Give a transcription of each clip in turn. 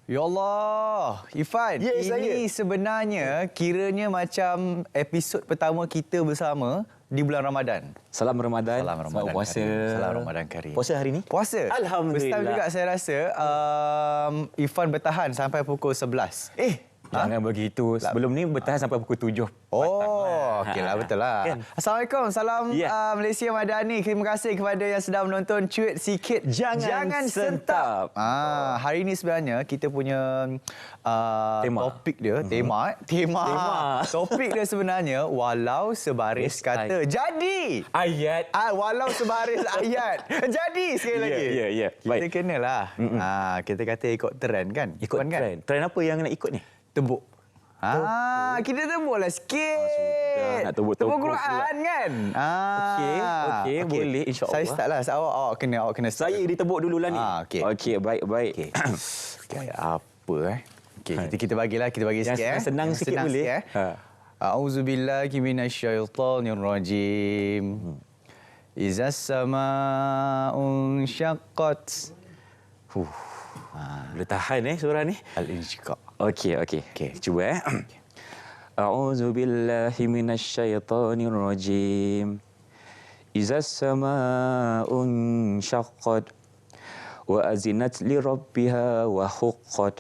Ya Allah, Ifan, ini sebenarnya kiranya macam episod pertama kita bersama di bulan Ramadan. Salam Ramadan. Salam Ramadan. Puasa. Karim. Salam Ramadan Karim. Puasa hari ni? Puasa. Alhamdulillah. First time juga saya rasa Ifan bertahan sampai pukul 11. Jangan begitu. Sebelum ni bertahan sampai pukul 7. Okeylah, betul lah. Kan? Assalamualaikum. Salam Malaysia Madani. Terima kasih kepada yang sedang menonton Cuit Sikit. Jangan Sentap. Hari ini sebenarnya kita punya topik dia. Tema. Topik dia sebenarnya walau sebaris kata. Jadi. Ayat. Walau sebaris ayat. Jadi sekali lagi. Ya. Kita kenalah. Kita kata ikut trend kan? Ikut kan? trend. Trend apa yang nak ikut ni? Tebuk. Kita tebuklah sikit. Sudah nak tebuk Quran kan? Okey, boleh insya-Allah. Saya startlah. Awak kena start. Saya ditebuk dululah ni. Okey. Baik. Okey, apa Okey, kita bagi sikit senang sikit boleh. A'udzubillahi minasyaitonirrajim. Izas samaa'un syaqqat. Boleh tahan surah ni? Al-Insyiqaq. Okey. Cuba A'udzubillahi minasyaitonirrajim. Izas samaa'un syaqqat wa azinat li rabbiha wa huqqat.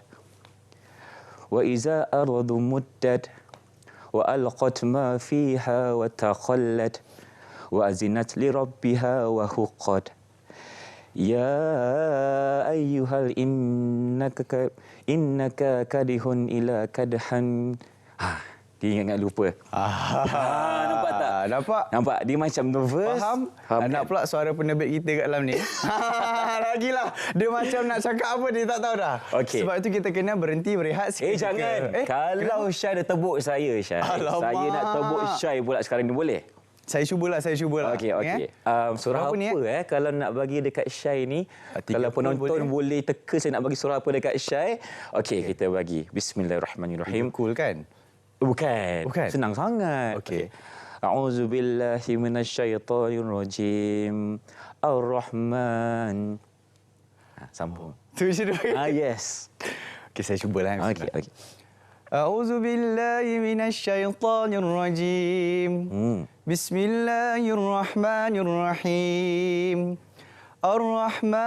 Wa iza ardu muddat wa alqat ma fiha wa taqallat wa azinat li rabbiha wa huqqat. Ya ayyuhal innaka kadihun ila kadhan. Dia ingat lupa. Nampak tak? Nampak? Dia macam nervous. Faham nak pula suara penerbit kita kat dalam ni. Lagilah. Dia macam nak cakap apa dia tak tahu dah. Okey. Sebab itu kita kena berhenti berehat seketika. Jangan. Kalau Syai dah tebuk saya, Syai. Saya nak tebuk Syai pula sekarang ni, boleh? Saya cubalah. Okey. Surah apa ni? Kalau nak bagi dekat Syai ni, kalau penonton boleh teka saya nak bagi surah apa dekat Syai. Okey, kita bagi. Bismillahirrahmanirrahim. Cool kan? Bukan. Senang sangat. Okey. A'udzubillahi minasyaitonirrajim. Ar-Rahman. Sambung. Tu je dulu. Yes. Okey, saya cubalah. Okey. A'udzubillahi minasyaitonirrajim. Bismillahirrahmanirrahim. Ar-Rahman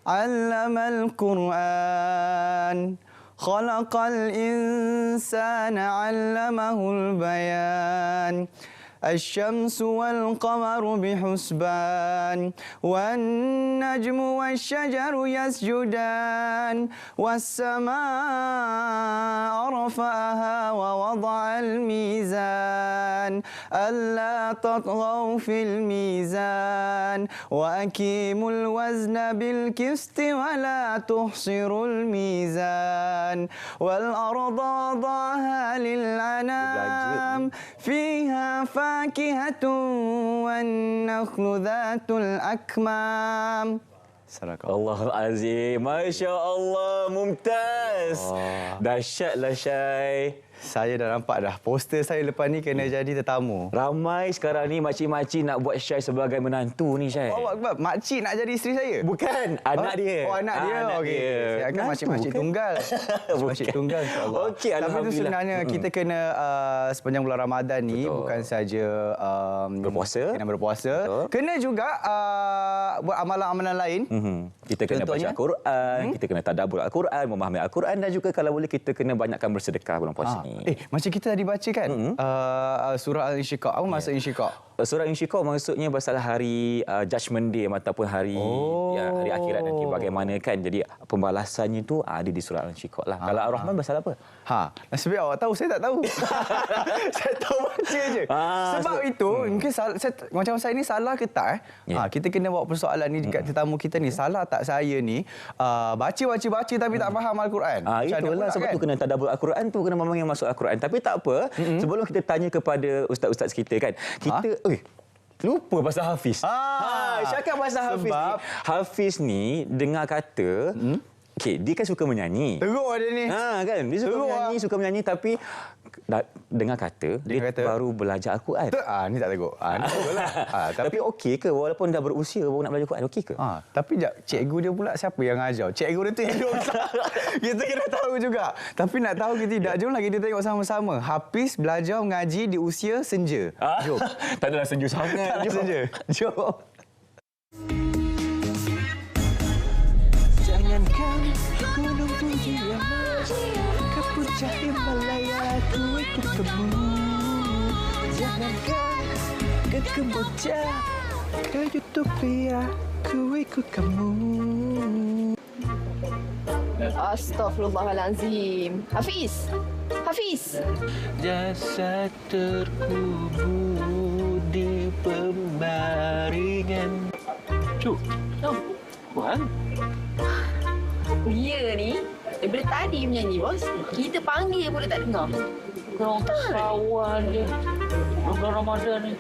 'allamal Qur'an. Khalaqal insana 'allamahul bayan. الشمس والقمر بحسبان والنجم والشجر يسجدان والسماء رفعها ووضع الميزان ألا تطغوا في الميزان وأقيموا الوزن بالقسط ولا تخسروا الميزان والأرض وضعها للأنام فيها فاكهة والنخل ذات الأكمام. Allahul Azim. Masya Allah, mumtaz. Dahsyatlah, Syai. Saya dah nampak dah. Poster saya lepas ni kena jadi tetamu. Ramai sekarang ni makcik-makcik nak buat Syai sebagai menantu ni, Syai. Makcik nak jadi isteri saya? Bukan, anak dia. Anak dia. Okey. Saya akan makcik-makcik tunggal. Makcik tunggal, insya-Allah. Okey, tapi alhamdulillah. itu sebenarnya kita kena sepanjang bulan Ramadan ni bukan saja kena berpuasa. Kena juga buat amalan-amalan lain. Kita kena baca Al-Quran, kita kena tadabbur Al-Quran, memahami Al-Quran dan juga kalau boleh kita kena banyakkan bersedekah bulan puasa ni. Macam kita tadi baca kan surah Al-Insyiqaq. Apa maksud Insyiqaq? Surah Insyiqaq maksudnya pasal hari Judgment Day ataupun hari akhirat nanti bagaimana kan. Jadi pembalasannya tu ada di surah Al-Insyiqaq lah. Kalau Ar-Rahman pasal apa? Nasib baik awak tahu, saya tak tahu. Saya tahu baca je. Sebab itu mungkin macam saya ni salah ke tak? Kita kena bawa persoalan ni dekat tetamu kita ni. Salah tak saya ni baca tapi tak faham Al-Quran? Itulah sebab tu kena tadabbur Al-Quran tu, kena memang yang masuk Al-Quran. Tapi tak apa, sebelum kita tanya kepada ustaz-ustaz kita kan, kita lupa pasal Hafiz. Cakap pasal Hafiz ni. Hafiz ni dengar kata Okey, dia kan suka menyanyi. Teruk dia ni. Kan? Dia suka menyanyi tapi dengar kata dia baru belajar Al-Quran. Ni tak teruk. Ni teruk lah. Tapi okey ke walaupun dah berusia baru nak belajar Al-Quran, okey ke? Tapi cikgu dia pula siapa yang ajar? Cikgu dia tu yang duduk. Kita kena tahu juga. Tapi nak tahu ke tidak, jomlah kita tengok sama-sama. Hafiz belajar mengaji di usia senja. Jom. Tak adalah senja sangat. Tak senja. Jom. Jangankan gunung tinggi yang ke puncak Himalaya ku ikut kamu. Jangankan ke Kamboja, ke Utopia ku ikut kamu. Astaghfirullahalazim. Hafiz. Hafiz. Jasad terkubur di pembaringan. Cuk. Puan. Dia ni daripada tadi menyanyi, bos. Kita panggil pun dia tak dengar. Orang kawan dia. Bulan Ramadan ni.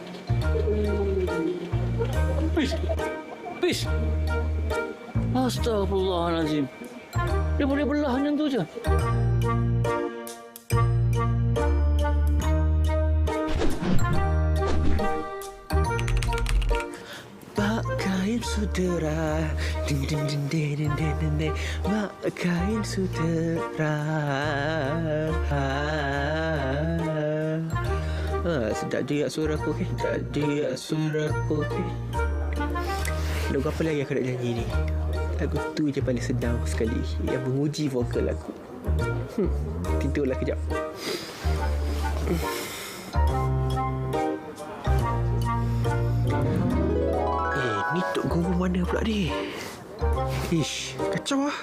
Pis. Astagfirullahalazim. Dia boleh belah macam tu je. Mak kain sutera, ding ding ding ding ding ding ding ding. Mak kain sutera. Sedap dia suara aku, sedap dia suara aku. Lagu apa lagi aku nak nyanyi ni? Lagu tu je paling sedap sekali, yang menguji vokal aku. Tidurlah kejap. Ni Tok Guru mana pula ni? Ish, kacau lah.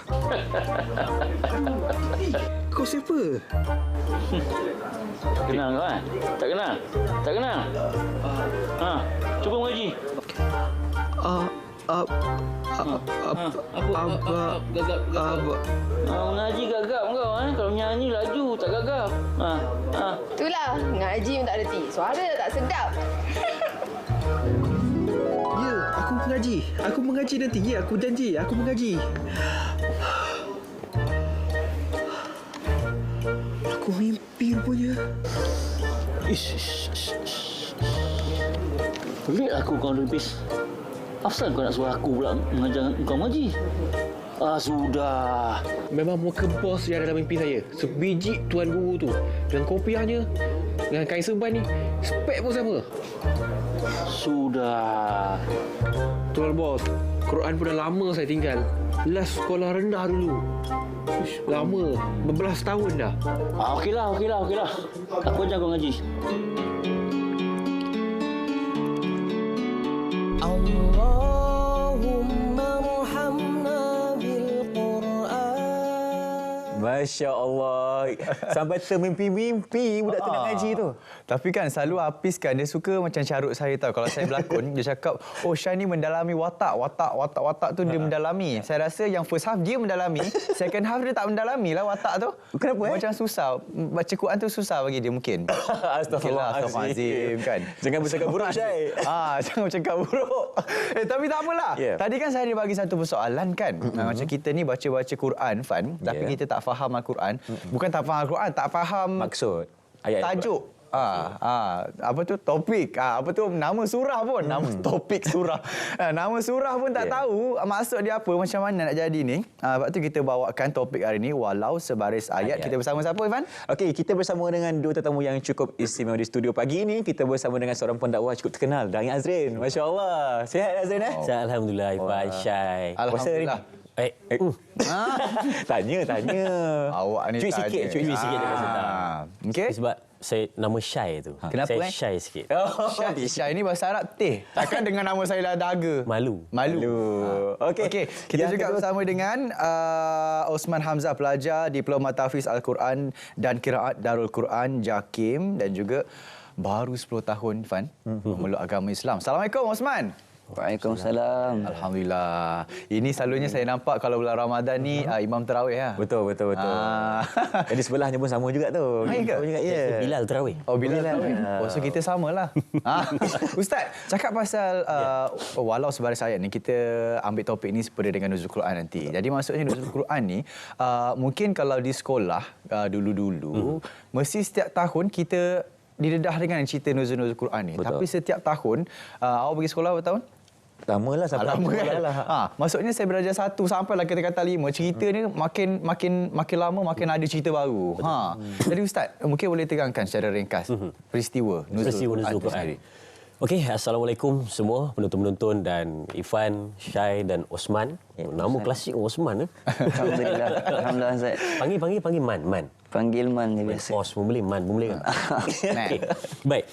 Kau siapa? Tak kenal kau kan? Tak kenal? Tak kenal? Cuba mengaji. Mengaji gagap kau Kalau menyanyi laju tak gagap. Itulah, ngaji pun tak reti. Suara tak sedap. Ya, aku mengaji. Aku mengaji nanti. Ya, aku janji. Aku mengaji. Aku mimpi rupanya. Pelik aku kau lebis. Asal kau nak suruh aku pula mengajar kau mengaji? Sudah. Memang muka bos yang dalam mimpi saya. Sebiji Tuan Guru tu. Dengan kopiahnya. Dengan kain serban ni. Spek pun sama. Sudah. Tuan Bos, Quran pun dah lama saya tinggal. Last sekolah rendah dulu. Ish, lama. Berbelas tahun dah. Okeylah. Aku ajar kau ngaji. Allahumma rahamna bil Quran. Masya Allah. Sampai termimpi-mimpi budak tu nak ngaji tu. Tapi kan selalu Hafiz kan dia suka macam carut saya tahu. Kalau saya berlakon, dia cakap, oh Syah ni mendalami watak tu dia mendalami. Saya rasa yang first half dia mendalami, second half dia tak mendalami lah watak tu. Kenapa? Macam susah. Baca Quran tu susah bagi dia mungkin. Astagfirullahalazim kan. Jangan bercakap buruk, Syai. Jangan bercakap buruk. Tapi tak apalah. Yeah. Tadi kan saya ada bagi satu persoalan kan. Macam kita ni baca-baca Quran, Fan, tapi kita tak faham Al-Quran. Bukan tak faham Al-Quran, tak faham Maksud ayat tajuk. Apa tu topik, apa tu nama surah pun, nama topik surah. Nama surah pun tak tahu maksud dia apa, macam mana nak jadi ni. Sebab tu kita bawakan topik hari ni walau sebaris ayat. Kita bersama siapa, Ivan? Okey, kita bersama dengan dua tetamu yang cukup istimewa di studio pagi ini. Kita bersama dengan seorang pendakwah cukup terkenal, Daring Azrin. Masya-Allah. Sihat Azrin Sihat, alhamdulillah, Ivan Syai. Alhamdulillah. Tanya. Awak ni cuit sikit Okey. Sebab saya nama Syai tu. Kenapa, saya Syai sikit. Syai ni bahasa Arab teh. Takkan dengan nama saya lah daga. Malu. Okey. Kita juga bersama dengan Osman Hamzah, pelajar Diploma Tahfiz Al-Quran dan Qiraat Darul Quran JAKIM, dan juga baru 10 tahun Fan memeluk agama Islam. Assalamualaikum Osman. Waalaikumsalam. Alhamdulillah. Ini selalunya saya nampak kalau bulan Ramadan ni imam tarawih lah. Betul. Jadi sebelahnya pun sama juga tu. Ke? Ya. Bilal tarawih. Oh, Bilal tarawih. Oh, so kita samalah. Ustaz, cakap pasal walau sebaris ayat ni, kita ambil topik ni sepada dengan nuzul Quran nanti. Jadi maksudnya nuzul Quran ni, mungkin kalau di sekolah dulu-dulu, mesti setiap tahun kita didedah dengan cerita nuzul Quran ni. Betul. Tapi setiap tahun, awak pergi sekolah berapa tahun? Lama lah sampai lama kan? Maksudnya saya belajar 1 sampailah kita kata 5. Cerita ni makin lama makin ada cerita baru. Jadi Ustaz, mungkin boleh terangkan secara ringkas peristiwa nuzul Quran. Okey, Assalamualaikum semua penonton-penonton dan Ifan, Syai dan Osman. Nama klasik Osman. Alhamdulillah. Alhamdulillah Ustaz. Panggil Man. Panggil Man je biasa. Os boleh, Man boleh kan? Okay. Baik.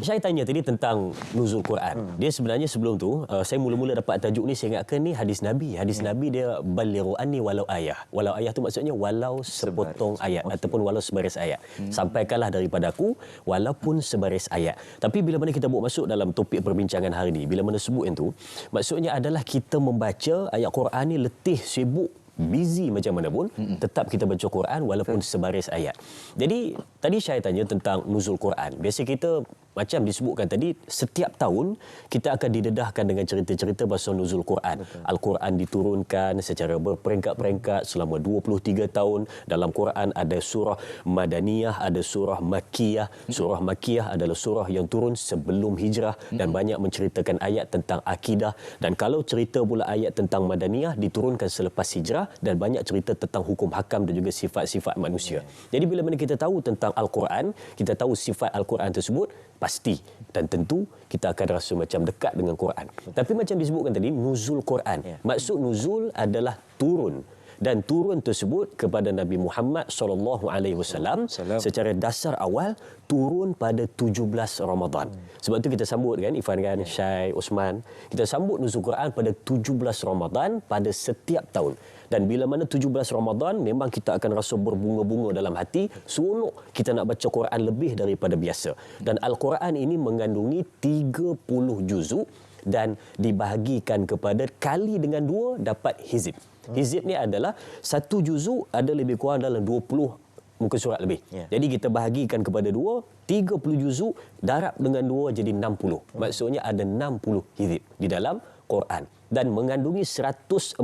Saya tanya tadi tentang nuzul Quran. Dia sebenarnya sebelum tu, saya mula-mula dapat tajuk ni, saya ingatkan ni hadis Nabi. Hadis Nabi dia balighu anni walau ayah. Walau ayah tu maksudnya walau sepotong ayat ataupun walau sebaris ayat. Sampaikanlah daripada aku walaupun sebaris ayat. Tapi bila mana kita bawa masuk dalam topik perbincangan hari ini, bila mana sebut yang tu, maksudnya adalah kita membaca ayat Quran ni letih, sibuk, busy macam mana pun, tetap kita baca Quran walaupun sebaris ayat. Jadi, tadi saya tanya tentang nuzul Quran. Biasa kita, macam disebutkan tadi, setiap tahun kita akan didedahkan dengan cerita-cerita pasal nuzul Quran. Al-Quran diturunkan secara berperingkat-peringkat selama 23 tahun. Dalam Quran ada surah Madaniyah, ada surah Makkiyah. Surah Makkiyah adalah surah yang turun sebelum hijrah dan banyak menceritakan ayat tentang akidah. Dan kalau cerita pula ayat tentang Madaniyah diturunkan selepas hijrah dan banyak cerita tentang hukum hakam dan juga sifat-sifat manusia. Jadi bila mana kita tahu tentang Al-Quran, kita tahu sifat Al-Quran tersebut, pasti dan tentu kita akan rasa macam dekat dengan Quran. Tapi macam disebutkan tadi, nuzul Quran. Maksud nuzul adalah turun. Dan turun tersebut kepada Nabi Muhammad SAW secara dasar awal turun pada 17 Ramadan. Sebab tu kita sambut kan, Ifan kan, Syai, Osman, kita sambut nuzul Quran pada 17 Ramadan pada setiap tahun. Dan bila mana 17 Ramadan, memang kita akan rasa berbunga-bunga dalam hati, seronok kita nak baca Quran lebih daripada biasa. Dan Al-Quran ini mengandungi 30 juzuk dan dibahagikan kepada kali dengan 2 dapat hizib. Hizib ni adalah satu juzuk ada lebih kurang dalam 20 muka surat lebih. Jadi kita bahagikan kepada 2, 30 juzuk darab dengan 2 jadi 60. Maksudnya ada 60 hizib di dalam Quran dan mengandungi 114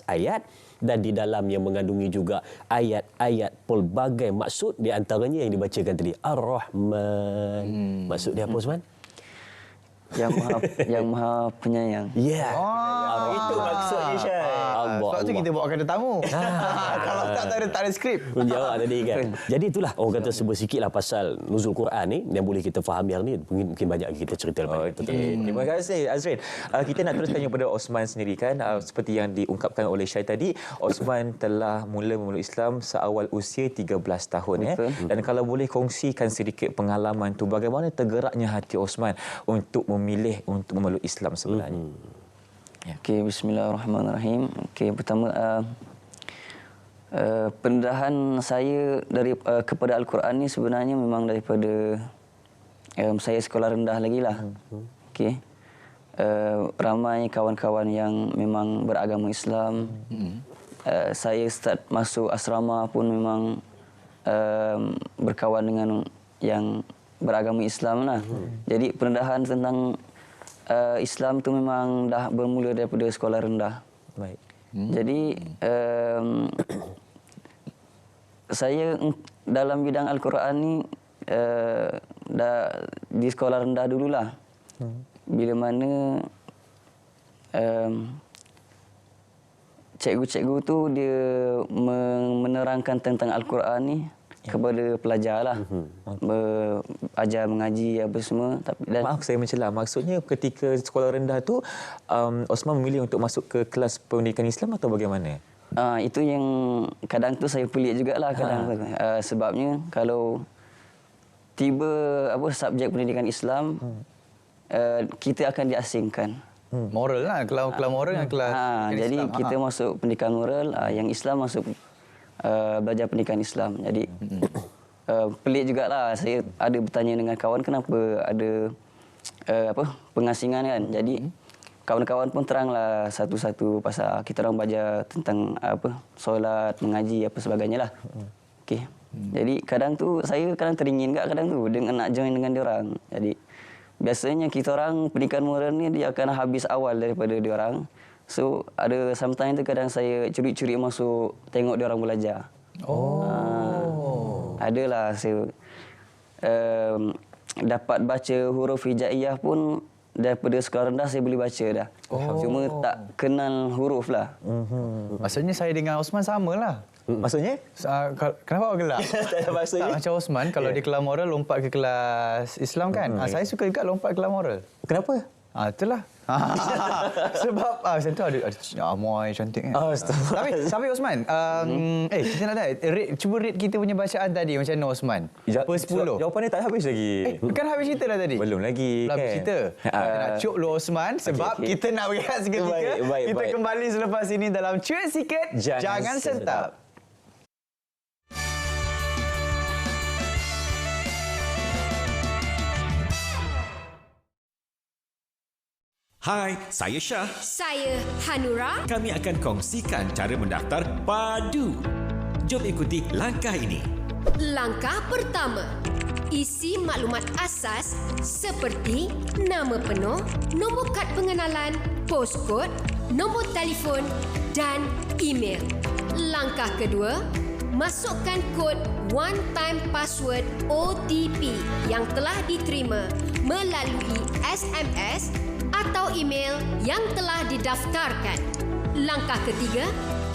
ayat dan di dalamnya mengandungi juga ayat-ayat pelbagai maksud, di antaranya yang dibacakan tadi Ar-Rahman. Maksud dia apa, Osman? Yang maha penyayang. Itu maksudnya, Syai. Sebab tu kita bawa tetamu. Kalau tak ada skrip. Menjawab tadi kan. Jadi itulah orang kata sebut sikitlah pasal nuzul Quran ni yang boleh kita fahami hari ni, mungkin banyak kita cerita lepas ni. Terima kasih Azrin. Kita nak terus tanya kepada Osman sendiri kan, seperti yang diungkapkan oleh Syai tadi, Osman telah mula memeluk Islam seawal usia 13 tahun. Dan kalau boleh kongsikan sedikit pengalaman tu, bagaimana tergeraknya hati Osman untuk memilih untuk memeluk Islam sebenarnya? Okey, bismillahirrahmanirrahim. Okey, pertama pendedahan saya kepada Al-Quran ni sebenarnya memang daripada saya sekolah rendah lagi lah. Okey. Ramai kawan-kawan yang memang beragama Islam. Saya start masuk asrama pun memang berkawan dengan yang beragama Islam lah. Jadi pendedahan tentang Islam tu memang dah bermula daripada sekolah rendah. Baik. Jadi saya dalam bidang Al-Quran ni dah di sekolah rendah dululah. Bila mana cikgu-cikgu tu dia menerangkan tentang Al-Quran ni kepada pelajar lah. Ajar mengaji apa semua. Maaf saya mencela. Maksudnya ketika sekolah rendah tu Osman memilih untuk masuk ke kelas pendidikan Islam atau bagaimana? Itu yang kadang tu saya pelik jugalah kadang. Sebabnya kalau tiba subjek pendidikan Islam, kita akan diasingkan. Moral lah, kelas moral dengan kelas jadi Islam. kita masuk pendidikan moral, yang Islam masuk belajar pendidikan Islam. Jadi pelik jugalah. Saya ada bertanya dengan kawan kenapa ada pengasingan kan. Jadi kawan-kawan pun teranglah satu-satu pasal kita orang baca tentang solat, mengaji apa sebagainya lah. Okey. Jadi kadang tu saya teringin kadang tu dengan nak join dengan dia orang. Jadi biasanya kita orang pendidikan moral ni dia akan habis awal daripada dia orang. So ada sometimes tu kadang saya curi-curi masuk tengok dia orang belajar. Adalah saya dapat baca huruf hijaiyah pun daripada sekolah rendah saya boleh baca dah. Cuma tak kenal huruf lah. Maksudnya saya dengan Osman samalah. Maksudnya? Kenapa awak gelak? Maksudnya? Tak, macam Osman, kalau dia kelas moral lompat ke kelas Islam kan. Saya suka juga lompat ke kelas moral. Kenapa? Itulah. Sebab macam tu ada amoy cantik kan. Tapi Osman, kita nak tahu cuba rate kita punya bacaan tadi macam mana Osman? Per 10. Jawapan dia tak habis lagi. Kan habis cerita dah tadi? Belum lagi. Habis kan? cerita. Kita nak cuk lu Osman sebab kita nak berehat seketika. Kita kembali selepas ini dalam Cuit Sikit, Jangan Sentap. Hai, saya Syah. Saya Hanura. Kami akan kongsikan cara mendaftar padu. Jom ikuti langkah ini. Langkah pertama, isi maklumat asas seperti nama penuh, nombor kad pengenalan, poskod, nombor telefon dan email. Langkah kedua, masukkan kod one time password OTP yang telah diterima melalui SMS atau email yang telah didaftarkan. Langkah ketiga,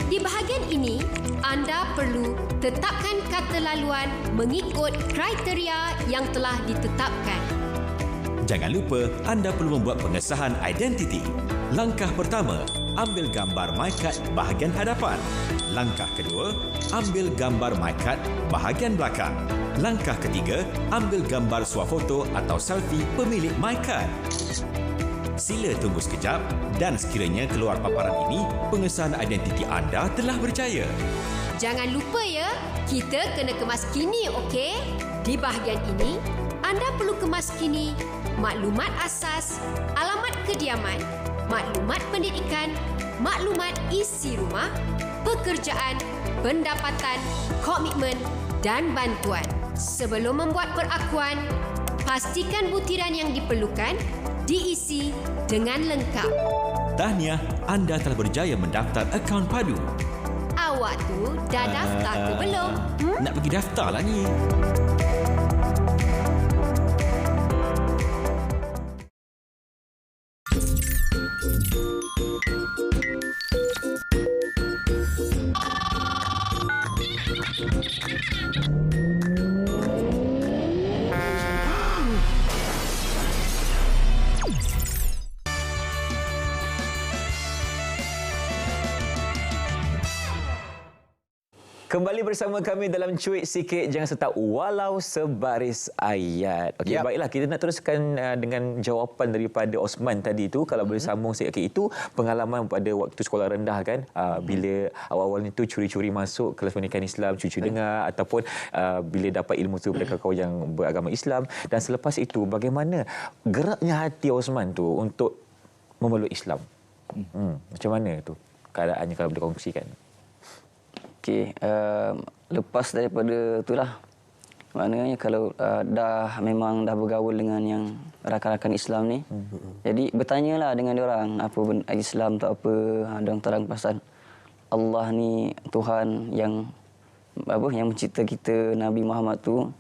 di bahagian ini anda perlu tetapkan kata laluan mengikut kriteria yang telah ditetapkan. Jangan lupa anda perlu membuat pengesahan identiti. Langkah pertama, ambil gambar MyCard bahagian hadapan. Langkah kedua, ambil gambar MyCard bahagian belakang. Langkah ketiga, ambil gambar swafoto atau selfie pemilik MyCard. Sila tunggu sekejap dan sekiranya keluar paparan ini, pengesahan identiti anda telah berjaya. Jangan lupa ya, kita kena kemas kini, okey? Di bahagian ini, anda perlu kemas kini maklumat asas, alamat kediaman, maklumat pendidikan, maklumat isi rumah, pekerjaan, pendapatan, komitmen dan bantuan. Sebelum membuat perakuan, pastikan butiran yang diperlukan diisi dengan lengkap. Tahniah, anda telah berjaya mendaftar akaun padu. Awak tu dah daftar ke belum? Nak pergi daftar lah ni. Kembali bersama kami dalam Cuit Sikit, Jangan Sentap walau sebaris ayat. Okey, baiklah, kita nak teruskan dengan jawapan daripada Osman tadi tu. Kalau boleh sambung sikit, itu pengalaman pada waktu sekolah rendah kan, bila awal-awal itu curi-curi masuk kelas pendidikan Islam, cucu dengar, ataupun bila dapat ilmu tu daripada kawan yang beragama Islam, dan selepas itu bagaimana geraknya hati Osman tu untuk memeluk Islam. Macam mana tu keadaannya kalau boleh kongsikan? Okey, lepas daripada itulah, maknanya kalau memang dah bergaul dengan yang rakan-rakan Islam ni, jadi bertanyalah dengan diorang apa Islam tu apa, diorang terang pasal Allah ni Tuhan yang mencipta kita, Nabi Muhammad tu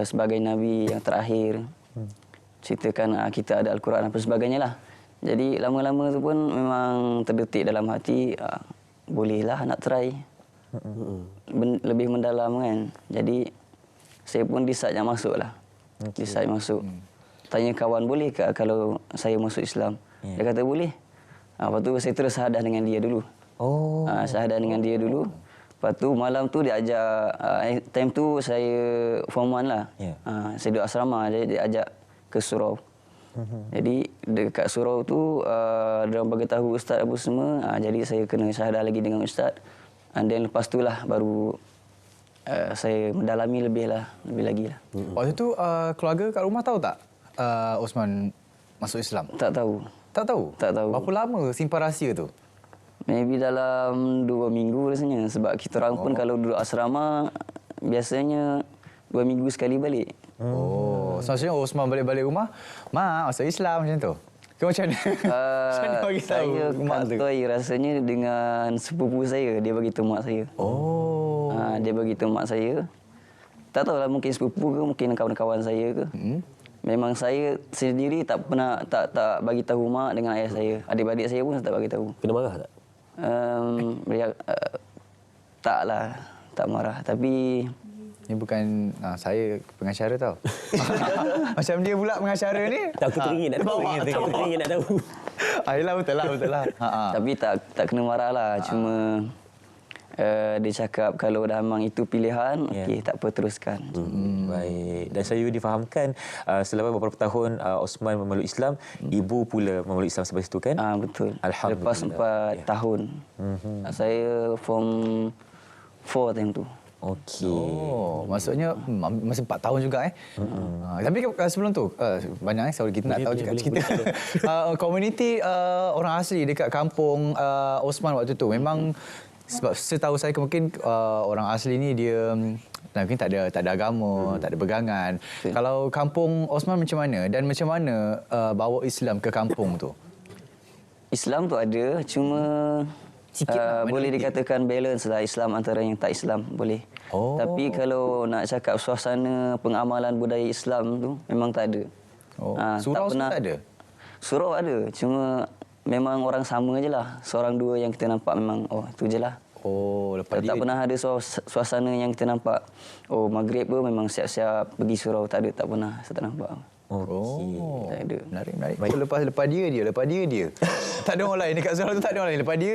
sebagai Nabi yang terakhir, ceritakan kita ada Al-Quran apa sebagainya lah. Jadi lama-lama tu pun memang terdetik dalam hati, bolehlah nak try. Lebih mendalam kan. Jadi saya pun decide nak masuk lah. Decide masuk. Tanya kawan, boleh ke kalau saya masuk Islam? Dia kata boleh. Lepas tu saya terus syahadah dengan dia dulu. Syahadah dengan dia dulu. Lepas tu malam tu dia ajak, time tu saya form 1 lah. Saya duduk asrama, dia ajak ke surau. Jadi dekat surau tu dia orang bagi tahu ustaz apa semua. Jadi saya kena syahadah lagi dengan ustaz. And then lepas tu lah baru saya mendalami lebih lagi lah. Waktu tu keluarga kat rumah tahu tak Osman masuk Islam? Tak tahu. Tak tahu? Tak tahu. Berapa lama simpan rahsia tu? Maybe dalam 2 minggu rasanya. Sebab kita orang pun kalau duduk asrama, biasanya 2 minggu sekali balik. Oh, maksudnya Osman balik-balik rumah, Mak, masuk Islam macam tu? Ke macam mana? Macam mana bagi tahu Saya mak tu? kantoi rasanya dengan sepupu saya. Dia bagi tahu mak saya. Oh. Dia bagi tahu mak saya. Tak tahulah mungkin sepupu ke, mungkin kawan-kawan saya ke. Memang saya sendiri tak pernah tak bagi tahu mak dengan ayah saya. Adik-adik saya pun tak bagi tahu. Kena marah tak? Taklah, tak marah. Tapi Ini bukan saya pengacara tau. Macam dia pula pengacara ni. Tak, aku teringin nak tahu. Aku teringin nak tahu. Ayolah, betul lah. Tapi tak kena marah lah. Cuma dia cakap kalau dah memang itu pilihan, okey, tak apa, teruskan. Baik. Dan saya difahamkan selama beberapa tahun Osman memeluk Islam, ibu pula memeluk Islam sampai situ kan? Betul. Alhamdulillah. Lepas 4 tahun. Saya form 4 time tu. Okey. Oh, maksudnya masih 4 tahun juga Tapi sebelum tu banyak saudara kita nak tahu juga cerita komuniti orang asli dekat kampung Osman waktu tu. Memang sebab setahu saya mungkin orang asli ni dia mungkin tak ada agama, tak ada pegangan. Kalau kampung Osman macam mana dan macam mana bawa Islam ke kampung tu? Islam tu ada, cuma boleh dikatakan balance lah Islam antara yang tak Islam, boleh. Tapi kalau nak cakap suasana pengamalan budaya Islam tu memang tak ada. Surau tak ada? Surau ada, cuma memang orang sama je lah. Seorang dua yang kita nampak memang itu je lah. Lepas tak pernah ada suasana yang kita nampak maghrib pun memang siap-siap pergi surau, tak ada, tak pernah saya tak nampak. Tak ada. Menarik. Lepas dia. Tak ada orang lain dekat surau tu, tak ada orang lain. Lepas dia.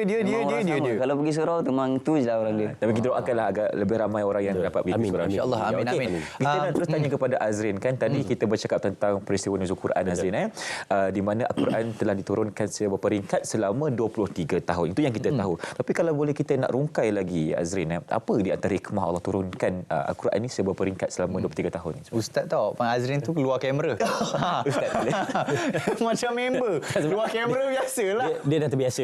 Kalau pergi surau tu memang tu je lah orang dia. Tapi kita doakanlah agak lebih ramai orang yang dapat pergi surau. InsyaAllah. Amin. Kita nak terus tanya kepada Azrin kan. Tadi kita bercakap tentang peristiwa nuzul Quran Azrin di mana Al-Quran telah diturunkan secara berperingkat selama 23 tahun. Itu yang kita tahu. Tapi kalau boleh kita nak rungkai lagi Azrin, apa di antara hikmah Allah turunkan Al-Quran ini secara berperingkat selama 23 tahun? Ustaz tahu, Pak Azrin tu keluar kamera. Ustaz macam member keluar kamera biasalah. Dia dah terbiasa.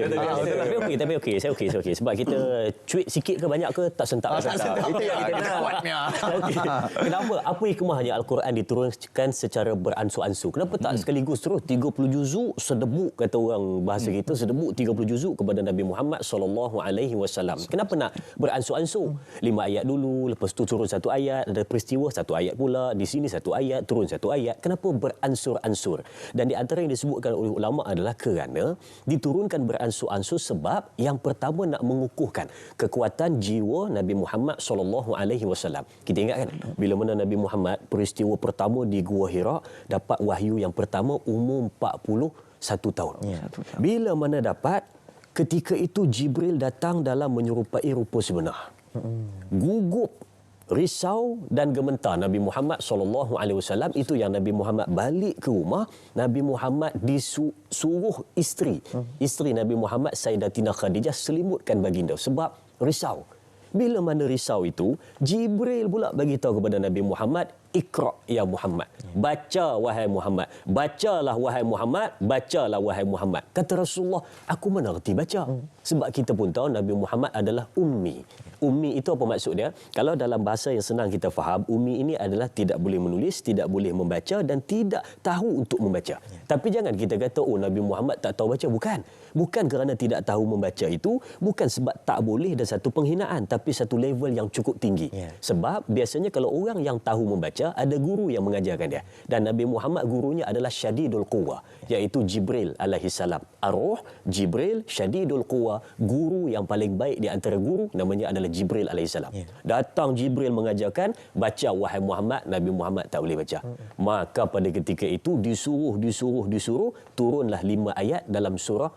Tapi okey. Saya okey. Sebab kita cuit sikit ke banyak ke tak sentak. Itu yang kita nak. Kenapa? Apa hikmahnya Al-Quran diturunkan secara beransur-ansur? Kenapa tak sekaligus terus 30 juzuk sedebuk, kata orang bahasa kita, sedebuk 30 juzuk kepada Nabi Muhammad SAW. Kenapa nak beransur-ansur? 5 ayat dulu, lepas tu turun 1 ayat, ada peristiwa 1 ayat pula, di sini 1 ayat, turun 1 ayat. Kenapa beransur-ansur? Dan di antara yang disebutkan oleh ulama adalah kerana diturunkan beransur-ansur sebab yang pertama nak mengukuhkan kekuatan jiwa Nabi Muhammad SAW. Kita ingat kan bila mana Nabi Muhammad peristiwa pertama di Gua Hira dapat wahyu yang pertama umur 41 tahun. Bila mana dapat, ketika itu Jibril datang dalam menyerupai rupa sebenar. Gugup, risau dan gemetar Nabi Muhammad SAW. Itu yang Nabi Muhammad balik ke rumah. Nabi Muhammad disuruh isteri Nabi Muhammad Sayyidatina Khadijah selimutkan baginda sebab risau. Bila mana risau itu, Jibril pula bagi tahu kepada Nabi Muhammad, Iqra ya Muhammad. Baca wahai Muhammad. Bacalah wahai Muhammad. Bacalah wahai Muhammad. Kata Rasulullah, aku mana reti baca. Sebab kita pun tahu Nabi Muhammad adalah ummi. Ummi itu apa maksud dia? Kalau dalam bahasa yang senang kita faham, ummi ini adalah tidak boleh menulis, tidak boleh membaca dan tidak tahu untuk membaca. Tapi jangan kita kata Nabi Muhammad tak tahu baca. Bukan kerana tidak tahu membaca itu, bukan sebab tak boleh dan satu penghinaan, tapi satu level yang cukup tinggi. Sebab biasanya kalau orang yang tahu membaca, ada guru yang mengajarkan dia. Dan Nabi Muhammad gurunya adalah Syadidul Quwa, iaitu Jibril alaihissalam. Ar-Ruh, Jibril, Syadidul Quwa, guru yang paling baik di antara guru namanya adalah Jibril alaihissalam. Datang Jibril mengajarkan, baca wahai Muhammad, Nabi Muhammad tak boleh baca. Maka pada ketika itu disuruh, turunlah 5 ayat dalam surah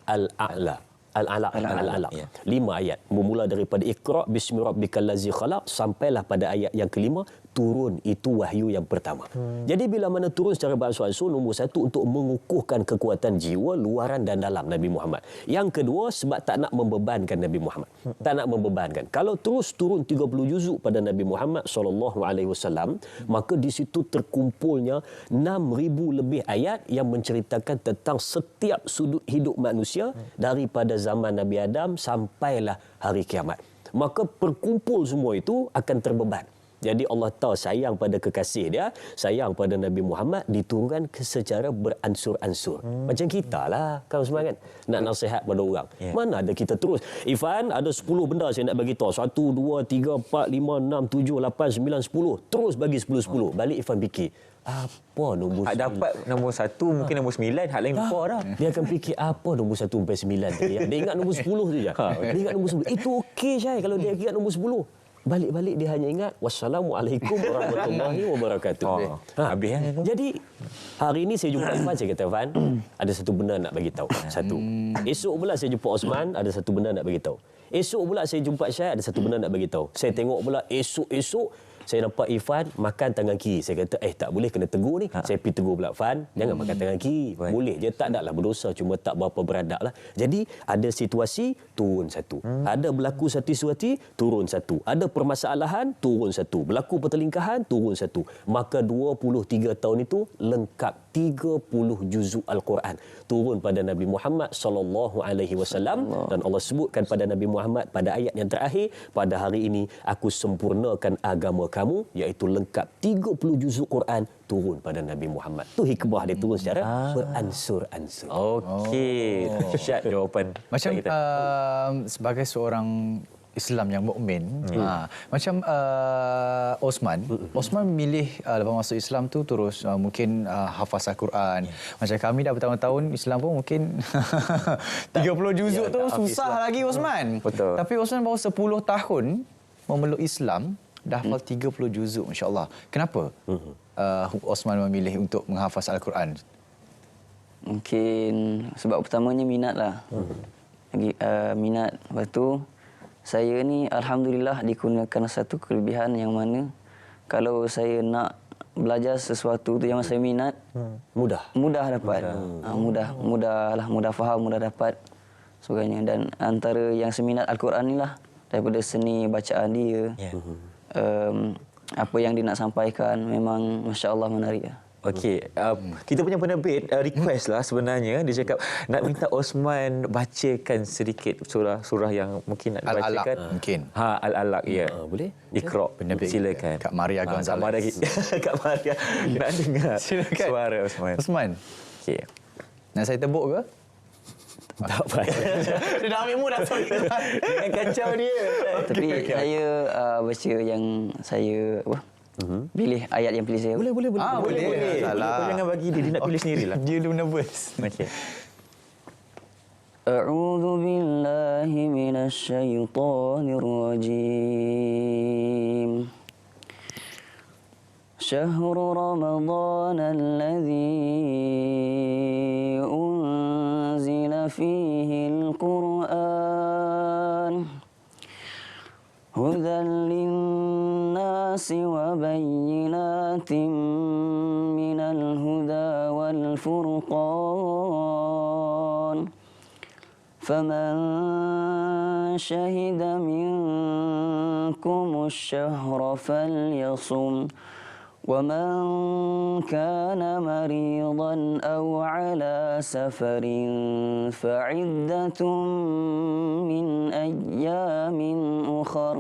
Al-A'la. Al-A'la. 5 ayat. Bermula daripada Iqra bismi rabbikal ladzi khalaq sampailah pada ayat yang kelima, turun itu wahyu yang pertama. Jadi bila mana turun secara beransur-ansur, nombor satu untuk mengukuhkan kekuatan jiwa luaran dan dalam Nabi Muhammad. Yang kedua sebab tak nak membebankan Nabi Muhammad. Tak nak membebankan. Kalau terus turun 30 juzuk pada Nabi Muhammad SAW, maka di situ terkumpulnya 6,000 lebih ayat yang menceritakan tentang setiap sudut hidup manusia daripada zaman Nabi Adam sampailah hari kiamat. Maka perkumpul semua itu akan terbeban. Jadi Allah tahu sayang pada kekasih dia, sayang pada Nabi Muhammad, diturunkan secara beransur-ansur. Macam kita lah, Kang Usman kan, nak nasihat pada orang. Mana ada kita terus. Ifan, ada 10 benda saya nak bagi tahu. 1, 2, 3, 4, 5, 6, 7, 8, 9, 10. Terus bagi 10-10. Balik Ifan fikir, apa nombor 9? Dapat nombor 1, mungkin nombor 9, hal lain lupa dah. Dia akan fikir apa nombor 1 sampai 9 tadi. Dia ingat nombor 10 tu je. Dia ingat nombor 10. Itu okey Syai kalau dia ingat nombor 10. Balik-balik dia hanya ingat wassalamualaikum warahmatullahi wabarakatuh. Habis kan? Jadi hari ini saya jumpa Ifan, saya kata Ifan, ada satu benda nak bagi tahu. Satu. Esok pula saya jumpa Osman, ada satu benda nak bagi tahu. Esok pula saya jumpa Syai, ada satu benda nak bagi tahu. Saya tengok pula esok saya nampak Ifan makan tangan kiri. Saya kata, tak boleh, kena tegur ni. Saya pergi tegur pula, Fan, jangan makan tangan kiri. Boleh je, tak naklah berdosa, cuma tak berapa beradab lah. Jadi, ada situasi, turun satu. Ada berlaku satu situasi, turun satu. Ada permasalahan, turun satu. Berlaku pertelingkahan, turun satu. Maka 23 tahun itu lengkap 30 juzuk Al-Quran. Turun pada Nabi Muhammad SAW. Dan Allah sebutkan pada Nabi Muhammad pada ayat yang terakhir, pada hari ini, aku sempurnakan agama kamu, iaitu lengkap 30 juzuk Quran turun pada Nabi Muhammad. Tu hikmah dia turun secara beransur-ansur. Okey. Syat jawapan. Macam sebagai seorang Islam yang mukmin, macam Osman milih lepas masuk Islam tu terus mungkin hafaz Al-Quran. Macam kami dah bertahun-tahun Islam pun mungkin 30 juzuk tu susah lagi Osman. Betul. Tapi Osman baru 10 tahun memeluk Islam, dah hafal 30 juzuk, masya-Allah. Kenapa Osman memilih untuk menghafaz Al-Quran? Mungkin sebab pertamanya minat lah. Minat. Lepas tu saya ni alhamdulillah dikurniakan satu kelebihan yang mana kalau saya nak belajar sesuatu tu yang saya minat, mudah dapat. Mudah faham, mudah dapat sebagainya. Dan antara yang saya minat Al-Quran ni lah, daripada seni bacaan dia, apa yang dia nak sampaikan memang masya-Allah menarik lah. Okey, kita punya penerbit request lah sebenarnya. Dia cakap nak minta Osman bacakan sedikit surah yang mungkin nak dibacakan. Al-Alaq mungkin. Al-Alaq, ya. Boleh? Iqra. Silakan. Kak Maria Gonzalez. Kak Maria nak dengar suara Osman. Osman. Okey. Nak saya tebuk ke? Tak payah. Dia dah ambil mudah sorry. Jangan kacau dia. Tapi saya baca yang saya pilih ayat yang pilih saya. Boleh. Boleh. Kau jangan bagi dia nak pilih sendirilah. Dia nervous. Okey. A'udzu billahi minasy syaithanir rajim. Syahrul Ramadan alladzi unzila fihi al-Qur'an hudan lin-nasi wa bayyinatin minal huda wal furqan faman syahida minkum asy-syahra falyasum ومن كان مريضا أو على سفر فعدة من أيام أخر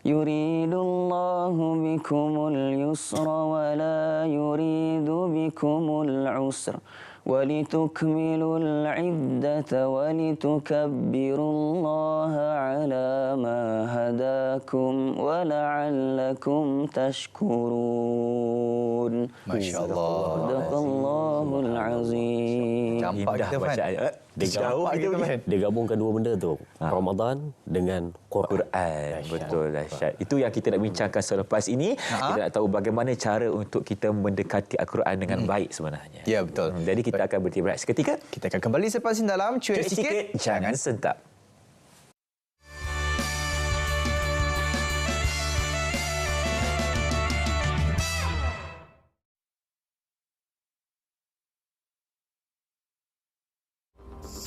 يريد الله بكم اليسر ولا يريد بكم العسر ولتكملوا العدة ولتكبروا الله على ما هداكم ولعلكم تشكرون. Masya Allah. Sadaqallahul azim. Campak kita Fan. Dia gabungkan dua benda tu, Ramadan dengan Quran. Betul dahsyat. Itu yang kita nak bincangkan selepas ini. Kita nak tahu bagaimana cara untuk kita mendekati Al-Quran dengan baik sebenarnya. Ya, betul. Jadi kita akan berhenti berehat seketika. Kita akan kembali selepas ini dalam Cuit Sikit, Jangan Sentap.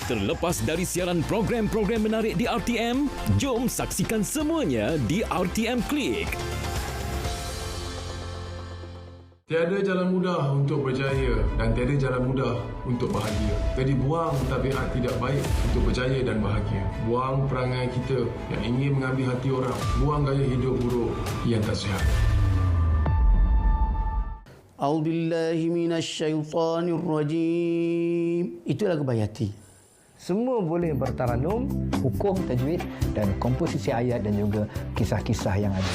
Terlepas dari siaran program-program menarik di RTM, jom saksikan semuanya di RTM Klik. Tiada jalan mudah untuk berjaya dan tiada jalan mudah untuk bahagia. Jadi buang tabiat tidak baik untuk berjaya dan bahagia. Buang perangai kita yang ingin mengambil hati orang. Buang gaya hidup buruk yang tak sihat. A'udzubillahi minasyaitonirrajim. Itu lagu Bayati. Semua boleh bertaranum, hukum, tajwid dan komposisi ayat dan juga kisah-kisah yang ada.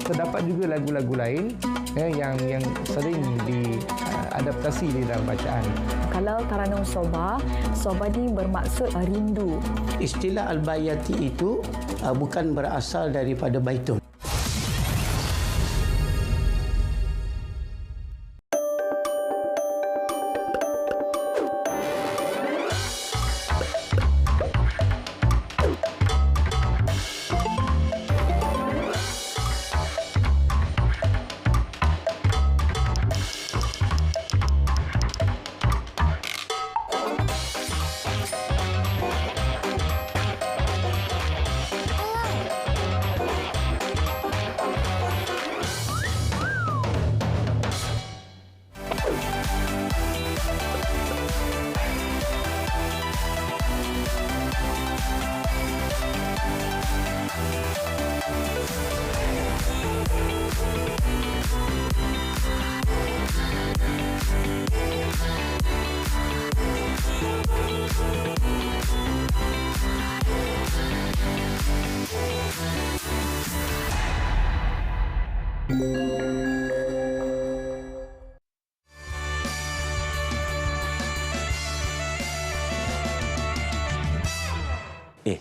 Terdapat juga lagu-lagu lain yang sering diadaptasi di dalam bacaan. Kalau taranum soba ni bermaksud rindu. Istilah Al-Bayati itu bukan berasal daripada baitun.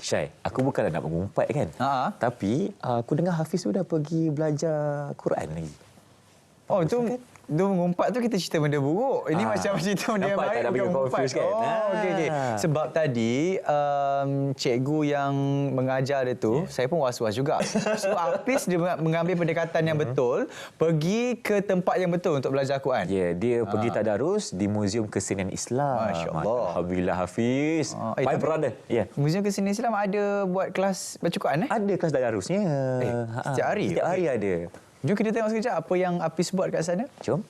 Syai, aku bukanlah nak mengumpat kan. Tapi aku dengar Hafiz tu dah pergi belajar Quran lagi. Oh, itu mengumpat tu kita cerita benda buruk. Ini macam cerita benda yang baik, bukan mengumpat. Kan? Okey. Sebab tadi cikgu yang mengajar dia tu, saya pun was-was juga. So Hafiz dia mengambil pendekatan yang betul, pergi ke tempat yang betul untuk belajar Quran. Ya, dia pergi tadarus di Muzium Kesenian Islam. Masya-Allah. Alhamdulillah Hafiz. My brother. Ya. Muzium Kesenian Islam ada buat kelas baca Quran Ada kelas tadarusnya. Setiap hari? Setiap hari ada. Jom kita tengok sekejap apa yang Hafiz buat kat sana. Jom.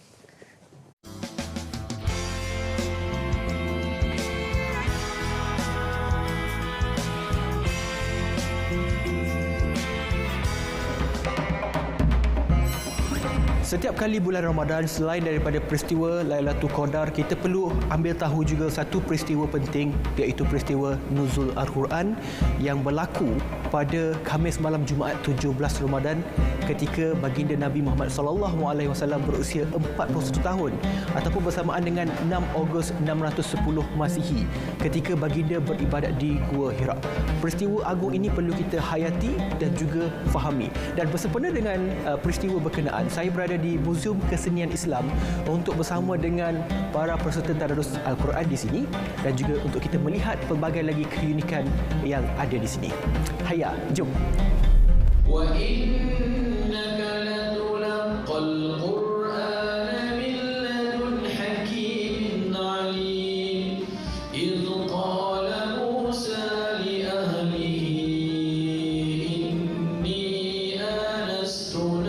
Setiap kali bulan Ramadan, selain daripada peristiwa Lailatul Qadar, kita perlu ambil tahu juga satu peristiwa penting, iaitu peristiwa Nuzul Al-Quran yang berlaku pada Khamis malam Jumaat 17 Ramadan ketika baginda Nabi Muhammad SAW berusia 41 tahun ataupun bersamaan dengan 6 Ogos 610 Masihi ketika baginda beribadat di Gua Hira. Peristiwa agung ini perlu kita hayati dan juga fahami. Dan bersempena dengan peristiwa berkenaan, saya berada di Muzium Kesenian Islam untuk bersama dengan para peserta tadarus Al-Quran di sini dan juga untuk kita melihat pelbagai lagi keunikan yang ada di sini. Hayya, jom. Wa innaka latulqal Qur'ana min ladun hakimin 'alim. Idh qala Musa li ahlihi inni anastu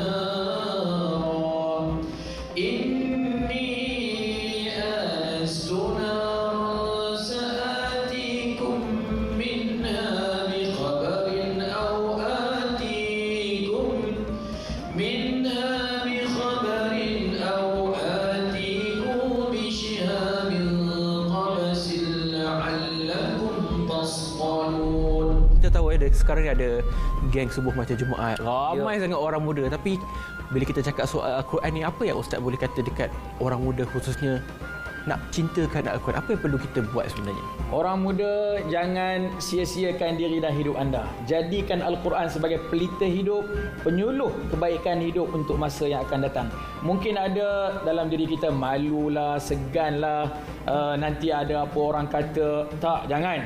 sekarang ni ada geng subuh macam Jumaat. Ramai sangat orang muda. Tapi bila kita cakap soal Al-Quran ni, apa yang Ustaz boleh kata dekat orang muda khususnya nak cintakan Al-Quran? Apa yang perlu kita buat sebenarnya? Orang muda, jangan sia-siakan diri dan hidup anda. Jadikan Al-Quran sebagai pelita hidup, penyuluh kebaikan hidup untuk masa yang akan datang. Mungkin ada dalam diri kita malulah, seganlah, nanti ada apa orang kata. Tak, jangan.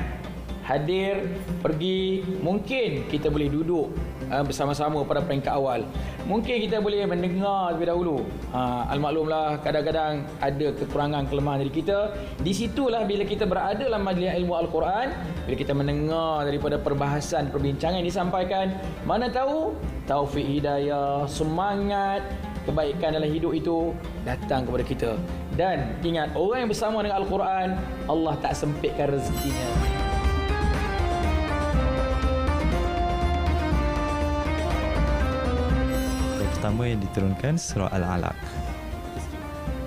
hadir, pergi. Mungkin kita boleh duduk bersama-sama pada peringkat awal. Mungkin kita boleh mendengar lebih dahulu. Al-maklumlah kadang-kadang ada kekurangan kelemahan diri kita. Di situlah bila kita berada dalam majlis ilmu Al-Quran, bila kita mendengar daripada perbahasan, perbincangan yang disampaikan, mana tahu taufik hidayah, semangat, kebaikan dalam hidup itu datang kepada kita. Dan ingat, orang yang bersama dengan Al-Quran, Allah tak sempitkan rezekinya. Pertama yang diturunkan surah Al-Alaq.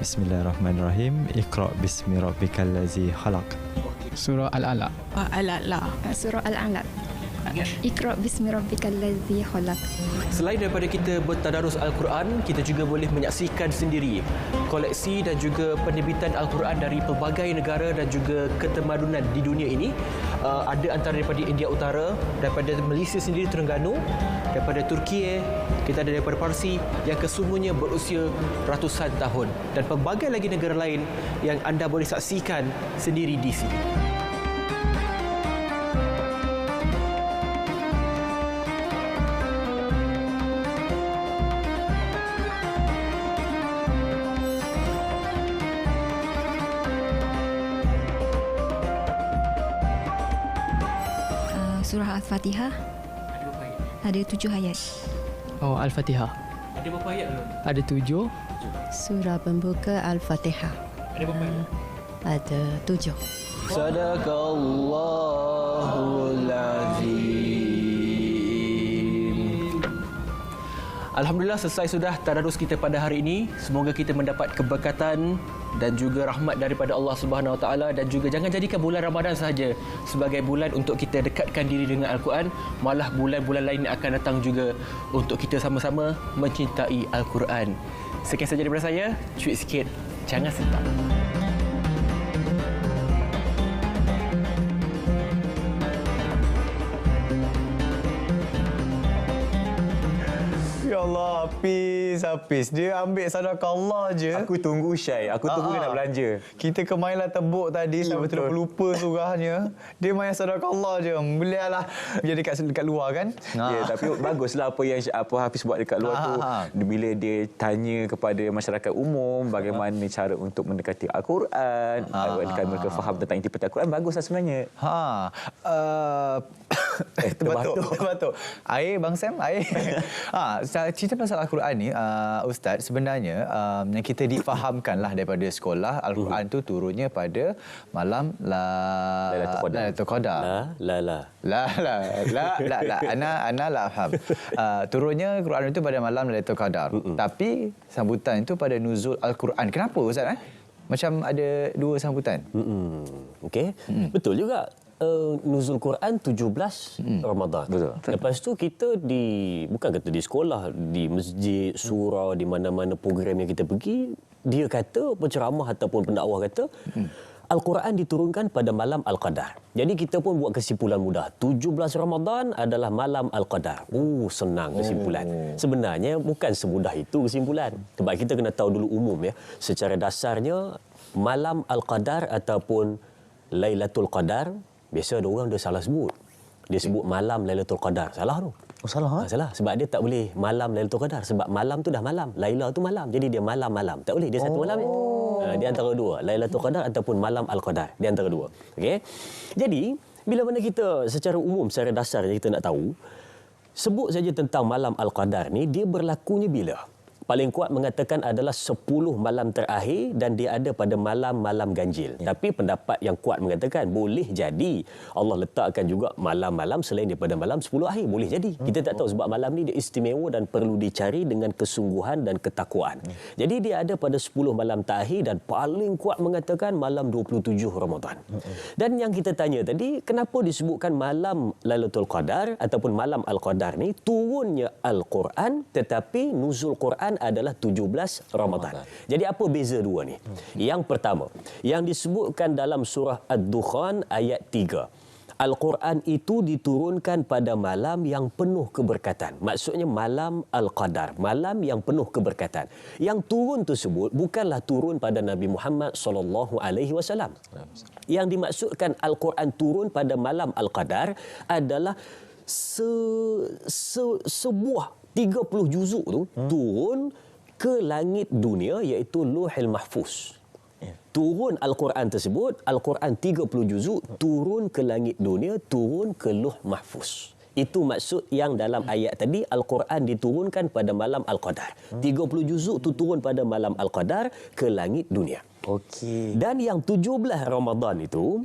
Bismillahirrahmanirrahim. Iqra bismi rabbikal ladzi khalaq. Surah Al-Alaq. Al-Alaq. Surah Al-Alaq. Iqra bismi rabbikal ladzi khalaq. Selain daripada kita bertadarus Al-Quran, kita juga boleh menyaksikan sendiri koleksi dan juga penerbitan Al-Quran dari pelbagai negara dan juga ketemadunan di dunia ini. Ada antara daripada India Utara, daripada Malaysia sendiri, Terengganu, daripada Turki, kita ada daripada Parsi yang kesemuanya berusia ratusan tahun, dan pelbagai lagi negara lain yang anda boleh saksikan sendiri di sini. Surah Al-Fatihah. Ada 7 ayat. Oh, Al-Fatihah. Ada berapa ayat? Ada 7. Surah pembuka Al-Fatihah. Ada berapa ayat? Ada 7. Sadaqallahul azim. Alhamdulillah, selesai sudah tadarus kita pada hari ini. Semoga kita mendapat keberkatan dan juga rahmat daripada Allah Subhanahu Wa Taala, dan juga jangan jadikan bulan Ramadan sahaja sebagai bulan untuk kita dekatkan diri dengan Al-Quran, malah bulan-bulan lain akan datang juga untuk kita sama-sama mencintai Al-Quran. Sekian saja daripada saya. Cuit sikit, jangan sentap. Ya Allah, Hafiz. Dia ambil sedekah je. Aku tunggu Syai. Aku tunggu dia nak belanja. Kita kemainlah tebuk tadi sampai terlupa surahnya. Dia main sedekah je. Belilah dia dekat luar kan. Ya, tapi baguslah apa Hafiz buat dekat luar tu. Bila dia tanya kepada masyarakat umum bagaimana cara untuk mendekati Al-Quran, agar mereka faham tentang inti Al-Quran, baguslah sebenarnya. Terbatuk. Air, Bang Sam, air. Cerita pasal Al-Quran ni, Ustaz, sebenarnya yang kita difahamkanlah daripada sekolah, Al-Quran tu turunnya pada malam Lailatul Qadar. Ana la faham. Turunnya Quran itu pada malam Lailatul Qadar. Tapi sambutan itu pada nuzul Al-Quran. Kenapa Ustaz? Macam ada dua sambutan. Okey. Betul juga. Nuzul Quran 17 Ramadan. Betul. Lepas tu kita bukan kata di sekolah, di masjid, surau, di mana-mana program yang kita pergi, dia kata, penceramah ataupun pendakwah kata, Al-Quran diturunkan pada malam Al-Qadar. Jadi kita pun buat kesimpulan mudah. 17 Ramadan adalah malam Al-Qadar. Senang kesimpulan. Sebenarnya bukan semudah itu kesimpulan. Sebab kita kena tahu dulu umum ya. Secara dasarnya malam Al-Qadar ataupun Lailatul Qadar, biasa ada orang dia salah sebut. Dia sebut malam Lailatul Qadar. Salah tu. Salah. Salah. Sebab dia tak boleh malam Lailatul Qadar. Sebab malam tu dah malam. Laila tu malam. Jadi dia malam-malam. Tak boleh. Dia satu malam je. Dia antara dua. Lailatul Qadar ataupun malam Al-Qadar. Dia antara dua. Okey. Jadi, bila mana kita secara umum, secara dasar kita nak tahu, sebut saja tentang malam Al-Qadar ni, dia berlakunya bila? Paling kuat mengatakan adalah 10 malam terakhir dan dia ada pada malam-malam ganjil. Tapi pendapat yang kuat mengatakan boleh jadi Allah letakkan juga malam-malam selain daripada malam 10 akhir. Boleh jadi. Kita tak tahu sebab malam ni dia istimewa dan perlu dicari dengan kesungguhan dan ketakwaan. Jadi dia ada pada 10 malam terakhir dan paling kuat mengatakan malam 27 Ramadan. Dan yang kita tanya tadi, kenapa disebutkan malam Lailatul Qadar ataupun malam Al-Qadar ni turunnya Al-Quran tetapi nuzul Quran adalah 17 Ramadan. Jadi apa beza dua ni? Yang pertama, yang disebutkan dalam surah Ad-Dukhan ayat 3. Al-Quran itu diturunkan pada malam yang penuh keberkatan. Maksudnya malam Al-Qadar, malam yang penuh keberkatan. Yang turun tersebut bukanlah turun pada Nabi Muhammad SAW. Yang dimaksudkan Al-Quran turun pada malam Al-Qadar adalah sebuah 30 juzuk tu turun ke langit dunia, iaitu Lauhul Mahfuz. Turun Al-Quran tersebut, Al-Quran 30 juzuk turun ke langit dunia, turun ke Lauh Mahfuz. Itu maksud yang dalam ayat tadi, Al-Quran diturunkan pada malam Al-Qadar. 30 juzuk tu turun pada malam Al-Qadar ke langit dunia. Okey. Dan yang 17 Ramadan itu,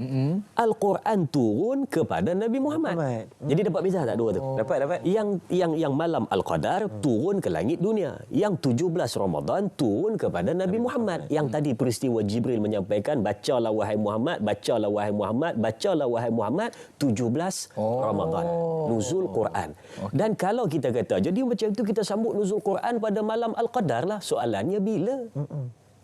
Al-Quran turun kepada Nabi Muhammad. Jadi dapat beza tak dua tu? Dapat. Yang malam Al-Qadar turun ke langit dunia. Yang 17 Ramadan turun kepada Nabi Muhammad. Yang tadi peristiwa Jibril menyampaikan, bacalah wahai Muhammad, bacalah wahai Muhammad, bacalah wahai Muhammad, 17 Ramadan. Nuzul Quran. Dan kalau kita kata, jadi macam itu kita sambut nuzul Quran pada malam Al-Qadar lah. Soalannya bila?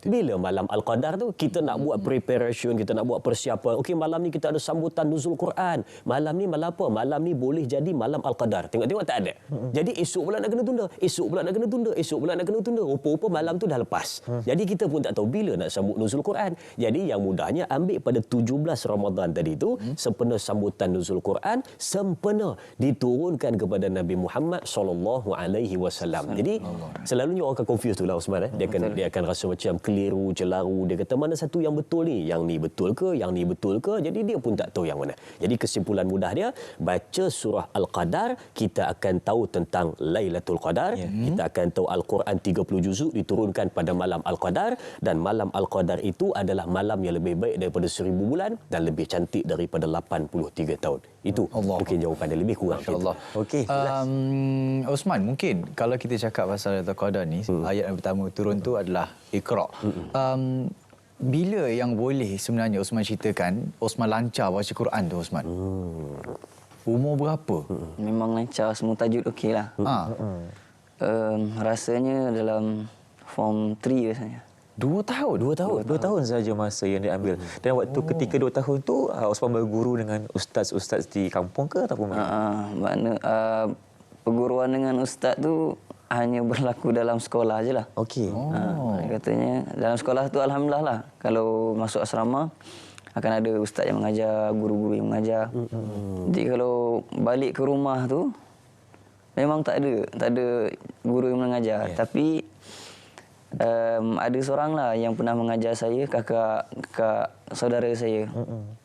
Bila malam Al-Qadar tu kita nak buat preparation, kita nak buat persiapan. Okey, malam ni kita ada sambutan nuzul Quran. Malam ni malam apa? Malam ni boleh jadi malam Al-Qadar. Tengok-tengok tak ada. Jadi esok pula nak kena tunda. Esok pula nak kena tunda. Esok pula nak kena tunda. Rupa-rupa malam tu dah lepas. Jadi kita pun tak tahu bila nak sambut nuzul Quran. Jadi yang mudahnya ambil pada 17 Ramadan tadi tu, sempena sambutan nuzul Quran, sempena diturunkan kepada Nabi Muhammad SAW. Jadi selalunya orang akan confuse tu lah, Osman. Dia akan rasa macam keliru, celaru. Dia kata mana satu yang betul ni? Yang ni betul ke? Yang ni betul ke? Jadi dia pun tak tahu yang mana. Jadi kesimpulan mudah dia, baca surah Al-Qadar, kita akan tahu tentang Lailatul Qadar. Kita akan tahu Al-Quran 30 juzuk diturunkan pada malam Al-Qadar, dan malam Al-Qadar itu adalah malam yang lebih baik daripada 1000 bulan dan lebih cantik daripada 83 tahun. Itu mungkin jawapan dia, lebih kurang. Allah. Okey. Osman, mungkin kalau kita cakap pasal Lailatul Qadar ni, ayat yang pertama turun tu adalah Iqra. Bila yang boleh sebenarnya Osman ceritakan Osman lancar baca Quran tu, Osman? Umur berapa? Memang lancar, semua tajud okey lah. Rasanya dalam form 3 rasanya. 2 tahun? 2 tahun saja masa yang diambil. Dan waktu ketika 2 tahun tu, Osman berguru dengan ustaz-ustaz di kampung ke ataupun mana? Perguruan dengan ustaz tu hanya berlaku dalam sekolah je lah. Okey. Katanya dalam sekolah tu alhamdulillah lah. Kalau masuk asrama akan ada ustaz yang mengajar, guru-guru yang mengajar. Jadi kalau balik ke rumah tu memang tak ada guru yang mengajar. Tapi ada seorang lah yang pernah mengajar saya, kakak saudara saya.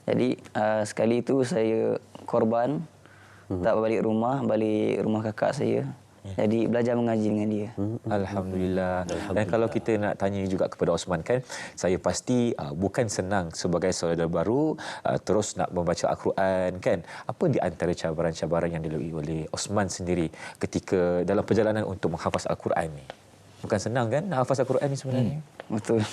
Jadi sekali tu saya korban, tak balik rumah kakak saya. Jadi belajar mengaji dengan dia. Alhamdulillah. Dan kalau kita nak tanya juga kepada Osman, kan, saya pasti bukan senang sebagai saudara baru terus nak membaca Al-Quran, kan. Apa di antara cabaran-cabaran yang dilalui oleh Osman sendiri ketika dalam perjalanan untuk menghafaz Al-Quran ni? Bukan senang kan nak hafaz Al-Quran ni sebenarnya. Betul.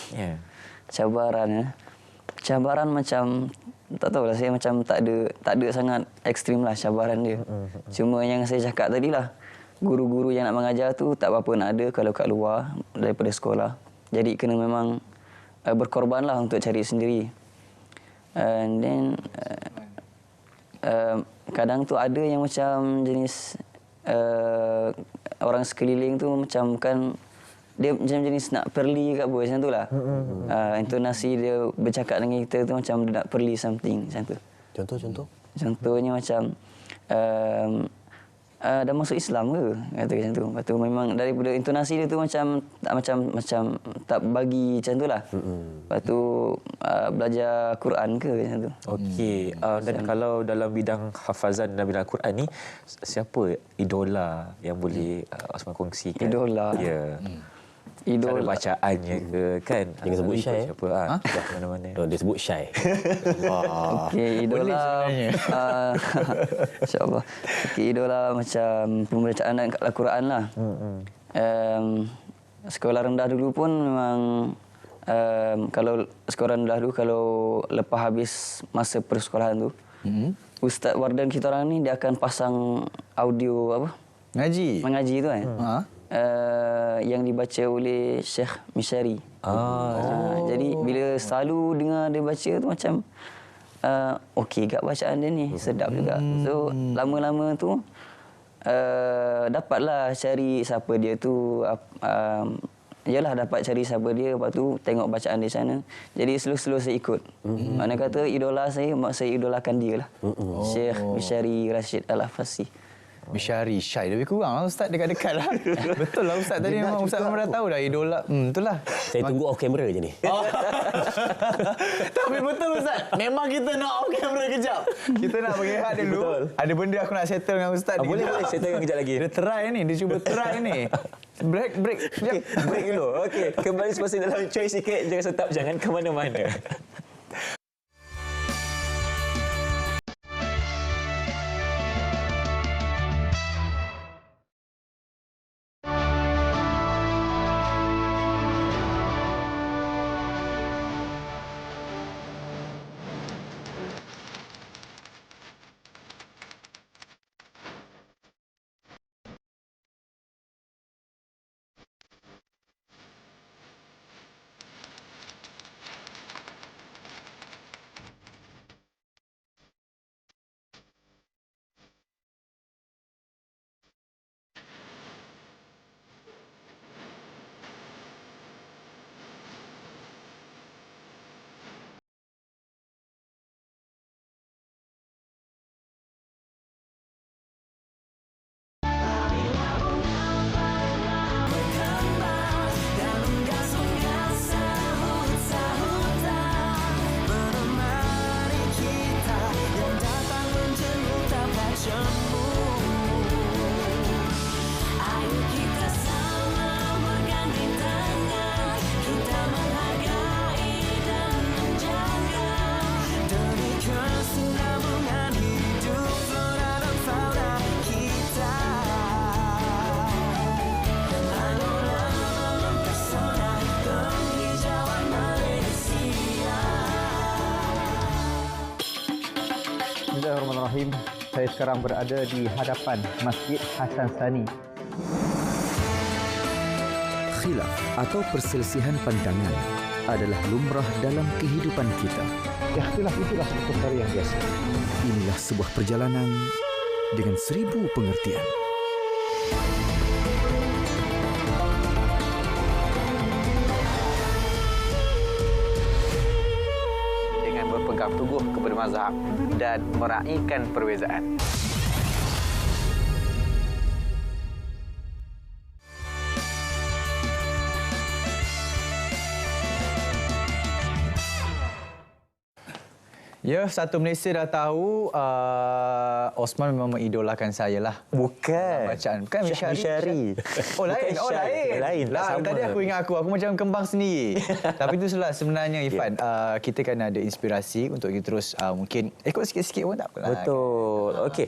Cabaran macam tak tahulah, saya macam tak ada sangat ekstrim lah cabaran dia. Cuma yang saya cakap tadi lah, guru-guru yang nak mengajar tu tak apa-apa nak ada kalau kat luar daripada sekolah. Jadi kena memang berkorban lah untuk cari sendiri. And then kadang tu ada yang macam jenis orang sekeliling tu macam kan dia macam jenis nak perli kat apa macam tu lah. Intonasi dia bercakap dengan kita tu macam dia nak perli something macam tu. Contohnya macam dah masuk Islam ke, kata macam tu. Lepas tu memang daripada intonasi dia tu macam tak bagi macam tu lah. Lepas tu belajar Quran ke macam tu. Okey. Dan kalau dalam bidang hafazan dan bidang Quran ni, siapa idola yang boleh Osman kongsikan? Idola? Ya. Cara bacaannya ke, kan? Jangan sebut Syai. Siapa? Mana-mana. Dia sebut Syai. Okey, idola. InsyaAllah. Okey, idola macam pembacaan Al-Quran lah. Sekolah rendah dulu pun memang kalau sekolah rendah dulu, kalau lepas habis masa persekolahan tu, Ustaz Wardan kita orang ni dia akan pasang audio apa? Mengaji tu kan. Yang dibaca oleh Syekh Mishari. Jadi bila selalu dengar dia baca tu macam okey gak bacaan dia ni, sedap juga. So lama-lama tu dapatlah cari siapa dia tu, dapat cari siapa dia, lepas tu tengok bacaan di sana. Jadi slow-slow saya ikut. Mana kata idola saya, mak saya idolakan dia lah. Syekh Mishari Rashid Al-Afasi. Mishari Syai lebih kurang lah Ustaz, dekat-dekat lah. Betul lah Ustaz tadi, memang Ustaz memang dah tahu dah idola. Betul lah. Saya tunggu off camera je ni. Tapi betul Ustaz, memang kita nak off camera kejap. Kita nak berehat dulu. Betul. Ada benda aku nak settle dengan Ustaz. Boleh settle kejap lagi. Dia try ni, dia cuba try ni. Break. Okay, break dulu. Okey, kembali semasa dalam Cuit Sikit. Jangan Sentap, jangan ke mana-mana. Bismillahirrahmanirrahim. Saya sekarang berada di hadapan Masjid Hasan Sani. Khilaf atau perselisihan pandangan adalah lumrah dalam kehidupan kita. Ikhtilaf itulah satu perkara yang biasa. Inilah sebuah perjalanan dengan 1000 pengertian. Berpegang teguh kepada mazhab dan meraihkan perbezaan. Ya, satu Malaysia dah tahu Osman memang mengidolakan saya lah. Bukan. Bacaan. Bukan Mishari. Oh, lain. Oh, lain. Lah, tadi aku ingat aku macam kembang sendiri. Tapi itu sebenarnya Ifan, kita kan ada inspirasi untuk kita terus mungkin ikut sikit-sikit pun tak apalah. Betul. Okey.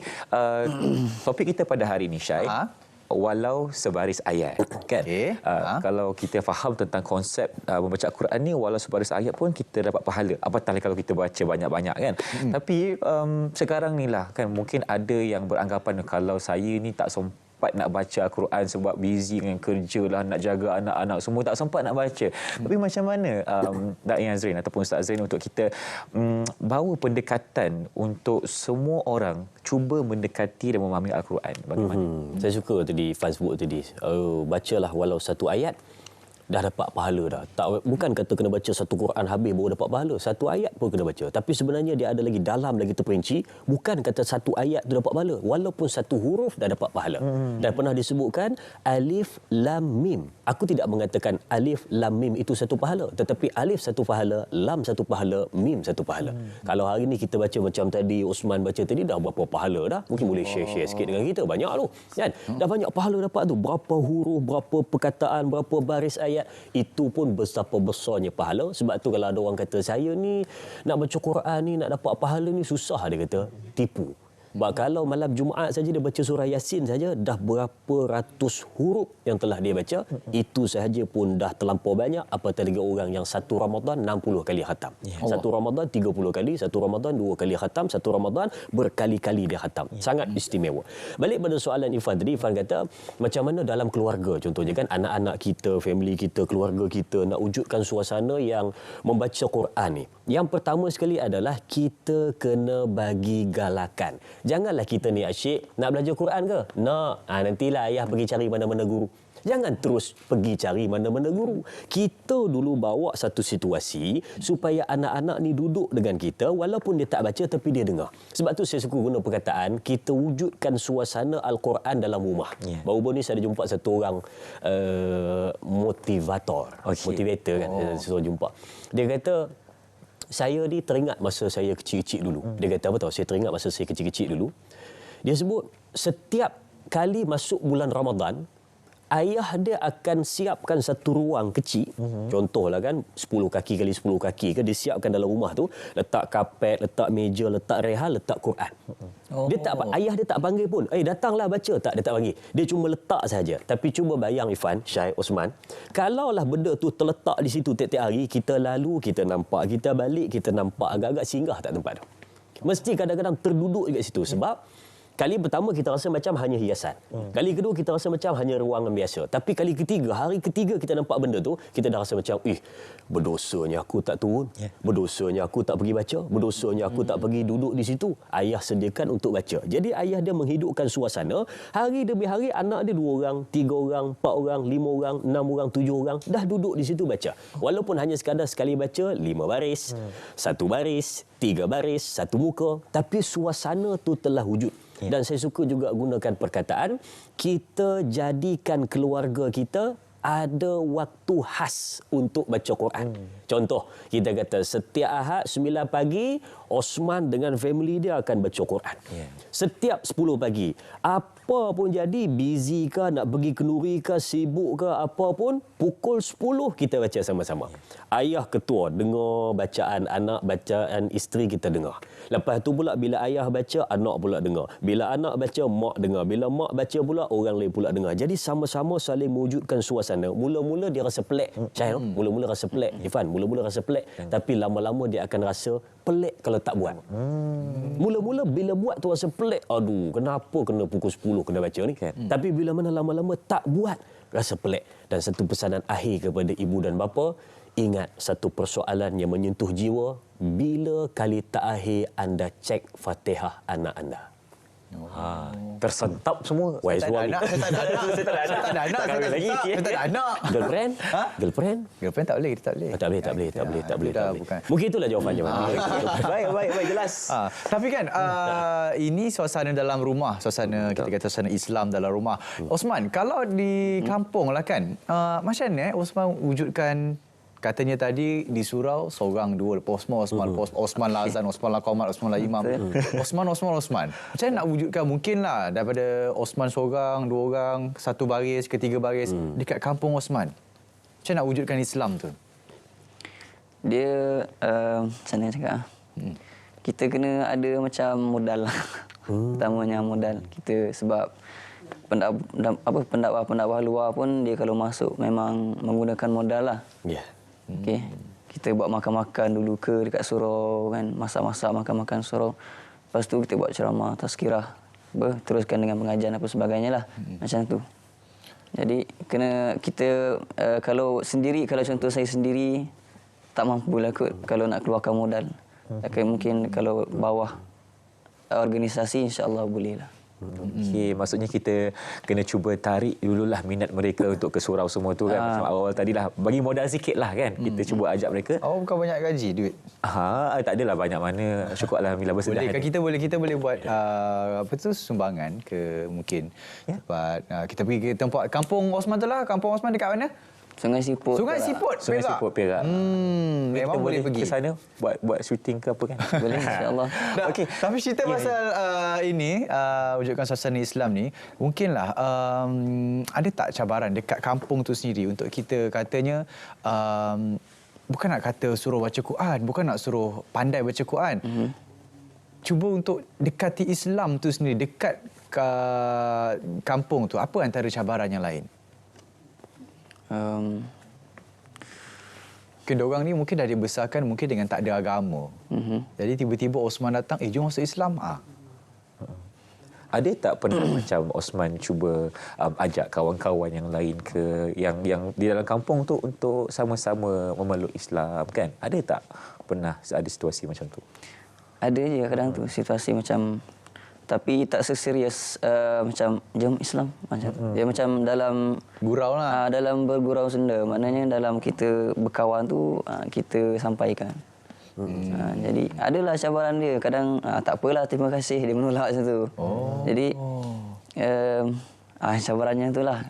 Topik kita pada hari ini, Syai. Walau sebaris ayat, kan? Kalau kita faham tentang konsep membaca Al-Quran ni, walau sebaris ayat pun kita dapat pahala. Apatah kalau kita baca banyak-banyak, kan? Tapi sekarang ni lah, kan, mungkin ada yang beranggapan kalau saya ni tak sempat nak baca Al-Quran sebab busy dengan kerja lah, nak jaga anak-anak semua, tak sempat nak baca. Tapi macam mana Da'i Azrin ataupun Ustaz Azrin untuk kita bawa pendekatan untuk semua orang cuba mendekati dan memahami Al-Quran? Bagaimana? Saya suka tadi Faz sebut tadi, bacalah walau satu ayat, dah dapat pahala dah. Bukan kata kena baca satu Quran habis baru dapat pahala. Satu ayat pun kena baca. Tapi sebenarnya dia ada lagi dalam, lagi terperinci. Bukan kata satu ayat tu dapat pahala. Walaupun satu huruf dah dapat pahala. Dan pernah disebutkan alif lam mim. Aku tidak mengatakan alif lam mim itu satu pahala. Tetapi alif satu pahala, lam satu pahala, mim satu pahala. Kalau hari ni kita baca macam tadi, Osman baca tadi, dah berapa pahala dah. Mungkin boleh share sikit dengan kita. Banyak tu. Kan? Dah banyak pahala dapat tu. Berapa huruf, berapa perkataan, berapa baris ayat. Itu pun betapa besarnya pahala. Sebab tu kalau ada orang kata saya ni nak baca Quran ni, nak dapat pahala ni susah, dia kata, tipu. Sebab kalau malam Jumaat saja dia baca surah Yasin saja dah berapa ratus huruf yang telah dia baca. Itu sahaja pun dah terlampau banyak. Apatah lagi orang yang satu Ramadan 60 kali khatam. Satu Ramadan 30 kali, satu Ramadan 2 kali khatam, satu Ramadan berkali-kali dia khatam. Sangat istimewa. Balik pada soalan Ifan tadi, Ifan kata macam mana dalam keluarga contohnya, kan, anak-anak kita, family kita, keluarga kita nak wujudkan suasana yang membaca Quran ni, Yang pertama sekali adalah kita kena bagi galakan. Janganlah kita ni asyik nak belajar Quran ke? Nak. Nantilah ayah pergi cari mana-mana guru. Jangan terus pergi cari mana-mana guru. Kita dulu bawa satu situasi supaya anak-anak ni duduk dengan kita walaupun dia tak baca tapi dia dengar. Sebab tu saya suka guna perkataan kita wujudkan suasana Al-Quran dalam rumah. Baru-baru ni saya ada jumpa satu orang motivator kan. Saya jumpa. Dia kata saya ni teringat masa saya kecil-kecil dulu. Dia kata apa tahu? Saya teringat masa saya kecil-kecil dulu. Dia sebut setiap kali masuk bulan Ramadan, ayah dia akan siapkan satu ruang kecil. Contohlah kan 10 kaki kali 10 kaki ke dia siapkan dalam rumah tu, letak kapet, letak meja, letak rehan, letak Quran. Dia tak ayah dia tak panggil pun. Datanglah baca. Tak, dia tak panggil. Dia cuma letak saja. Tapi cuba bayang Ifan, Syed, Osman, kalaulah benda tu terletak di situ tiap-tiap hari, kita lalu, kita nampak, kita balik, kita nampak, agak-agak singgah tak tempat tu. Mesti kadang-kadang terduduk juga situ sebab kali pertama kita rasa macam hanya hiasan. Kali kedua kita rasa macam hanya ruangan biasa. Tapi kali ketiga, hari ketiga kita nampak benda tu, kita dah rasa macam, berdosanya aku tak turun. Berdosanya aku tak pergi baca. Berdosanya aku tak pergi duduk di situ. Ayah sediakan untuk baca. Jadi ayah dia menghidupkan suasana. Hari demi hari anak dia 2 orang, 3 orang, 4 orang, 5 orang, 6 orang, 7 orang dah duduk di situ baca. Walaupun hanya sekadar sekali baca 5 baris, 1 baris, 3 baris, 1 muka. Tapi suasana tu telah wujud. Dan saya suka juga gunakan perkataan, kita jadikan keluarga kita ada waktu khas untuk baca Quran. Contoh, kita kata setiap Ahad 9 pagi, Osman dengan family dia akan baca Quran. Setiap 10 pagi. Apa pun jadi, busy ke, nak pergi kenduri ke, sibuk ke, apa pun, pukul 10 kita baca sama-sama. Ayah ketua dengar bacaan anak, bacaan isteri kita dengar. Lepas tu pula bila ayah baca, anak pula dengar. Bila anak baca, mak dengar. Bila mak baca pula, orang lain pula dengar. Jadi sama-sama saling mewujudkan suasana. Mula-mula dia rasa pelik. Mula-mula rasa pelik. Ifan, mula-mula rasa pelik. Tapi lama-lama dia akan rasa pelik kalau tak buat. Mula-mula bila buat tu rasa pelik. Aduh, kenapa kena pukul 10 kena baca ni? Tapi bila mana lama-lama tak buat, rasa pelik. Dan satu pesanan akhir kepada ibu dan bapa, ingat satu persoalan yang menyentuh jiwa, bila kali terakhir anda cek Fatihah anak anda? Tersentap semua. Saya tak ada anak. Saya tak ada anak. Girlfriend? Girlfriend tak boleh. Tak boleh. Mungkin itulah jawapannya. Baik, jelas. Tapi kan, ini suasana dalam rumah. Kita kata suasana Islam dalam rumah. Osman, kalau di kampung lah kan, macam mana Osman wujudkan, katanya tadi di surau seorang dua, lepas Osman Lazan, Osman Lakomat, Osman Imam. Osman. Macam mana nak wujudkan, mungkinlah daripada Osman seorang, 2 orang, 1 baris ke 3 baris dekat kampung Osman. Macam mana nak wujudkan Islam tu? Dia macam mana cakap? Kita kena ada macam modal lah. Pertamanya modal kita, sebab pendakwah luar pun dia kalau masuk memang menggunakan modal lah. Okey. Kita buat makan-makan dulu ke dekat surau kan, masak-masak makan-makan surau. Lepas tu kita buat ceramah, tazkirah, teruskan dengan pengajian apa sebagainya lah. Macam tu. Jadi kena kita kalau contoh saya sendiri tak mampu lah kot kalau nak keluarkan modal. Mungkin kalau bawah organisasi insya-Allah boleh lah. Okey, maksudnya kita kena cuba tarik dululah minat mereka untuk ke surau semua tu kan. Macam awal tadilah bagi modal sikitlah kan. Kita cuba ajak mereka. Bukan banyak gaji duit. Tak adalah banyak mana. Syukur alhamdulillah bersedia. Kita boleh buat sumbangan ke mungkin. Tempat kita pergi ke tempat kampung Osman tu lah. Kampung Osman dekat mana? Sungai Siput, Perak. Memang boleh pergi ke sana buat syuting ke apa kan? Boleh, insya-Allah. Okey, tapi cerita pasal ini wujudkan suasana Islam ni, mungkinlah ada tak cabaran dekat kampung tu sendiri untuk kita katanya bukan nak kata suruh baca Quran, bukan nak suruh pandai baca Quran. Cuba untuk dekati Islam tu sendiri dekat kampung tu, apa antara cabaran yang lain? Mungkin diorang ni mungkin dah dibesarkan mungkin dengan tak ada agama. Jadi tiba-tiba Osman datang, jom masuk Islam. Ada tak pernah macam Osman cuba ajak kawan-kawan yang lain ke yang di dalam kampung tu untuk sama-sama memeluk Islam kan? Ada tak pernah ada situasi macam tu? Ada je kadang tu situasi macam, tapi tak seserius macam jom Islam macam dia macam dalam gurau lah. Dalam bergurau senda, maknanya dalam kita berkawan tu kita sampaikan. Jadi adalah cabaran dia kadang, tak apalah, terima kasih, dia menolak macam tu. Jadi cabarannya itulah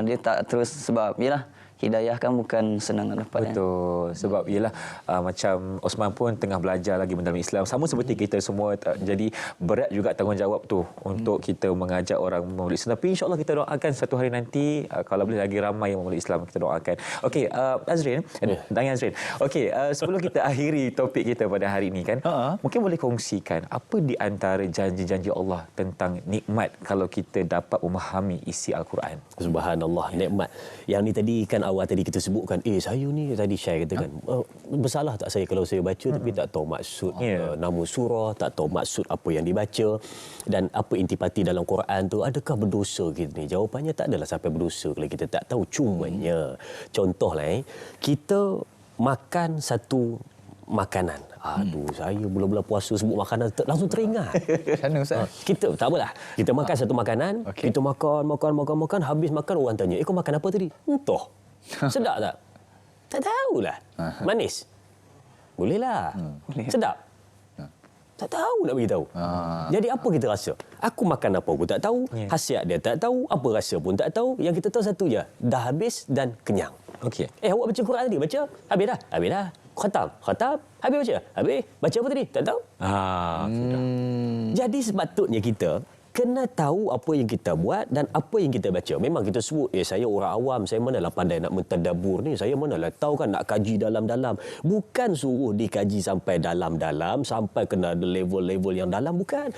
dia tak terus, sebab yalah hidayah kan bukan senang nak dapat. Betul. Sebab ialah macam Osman pun tengah belajar lagi mendalami Islam. Sama seperti kita semua. Jadi berat juga tanggungjawab tu untuk kita mengajak orang memeluk Islam. Tapi insya-Allah kita doakan satu hari nanti kalau boleh lagi ramai yang memeluk Islam, kita doakan. Okey, Azrin, tanya Azrin. Okey, sebelum kita akhiri topik kita pada hari ini kan, mungkin boleh kongsikan apa di antara janji-janji Allah tentang nikmat kalau kita dapat memahami isi Al-Quran. Subhanallah, nikmat. Yang ni tadi kan awal tadi kita sebutkan, saya ni tadi Syai katakan, bersalah tak saya kalau saya baca tapi tak tahu maksud nama surah, tak tahu maksud apa yang dibaca dan apa intipati dalam Quran tu, adakah berdosa kita ni? Jawapannya tak adalah sampai berdosa kalau kita tak tahu. Cumanya contohlah kita makan satu makanan. Aduh, saya bulan-bulan puasa sebut makanan langsung teringat. Sana Ustaz. Kita tak apalah. Kita makan satu makanan, kita makan, habis makan orang tanya, kau makan apa tadi? Entah. Sedap tak? Tak tahulah. Manis? Bolehlah. Sedap? Tak tahu nak bagi tahu. Jadi apa kita rasa? Aku makan apa pun tak tahu, khasiat dia tak tahu, apa rasa pun tak tahu. Yang kita tahu satu je, dah habis dan kenyang. Okey. Awak baca Quran tadi, baca? Habis dah? Habis dah. Khatam? Habis baca? Habis. Baca apa tadi? Tak tahu. Jadi sepatutnya kita kena tahu apa yang kita buat dan apa yang kita baca. Memang kita sebut, saya orang awam, saya manalah pandai nak mentadabbur ni, saya manalah tahu kan nak kaji dalam-dalam. Bukan suruh dikaji sampai dalam-dalam, sampai kena level-level yang dalam, bukan.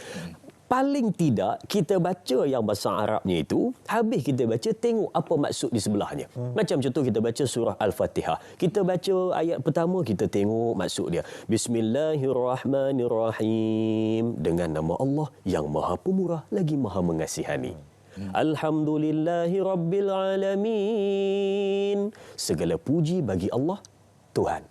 Paling tidak kita baca yang bahasa Arabnya itu, habis kita baca tengok apa maksud di sebelahnya. Macam contoh kita baca surah Al-Fatihah. Kita baca ayat pertama, kita tengok maksud dia. Bismillahirrahmanirrahim. Dengan nama Allah yang Maha Pemurah lagi Maha Mengasihani. Alhamdulillahirabbilalamin. Segala puji bagi Allah Tuhan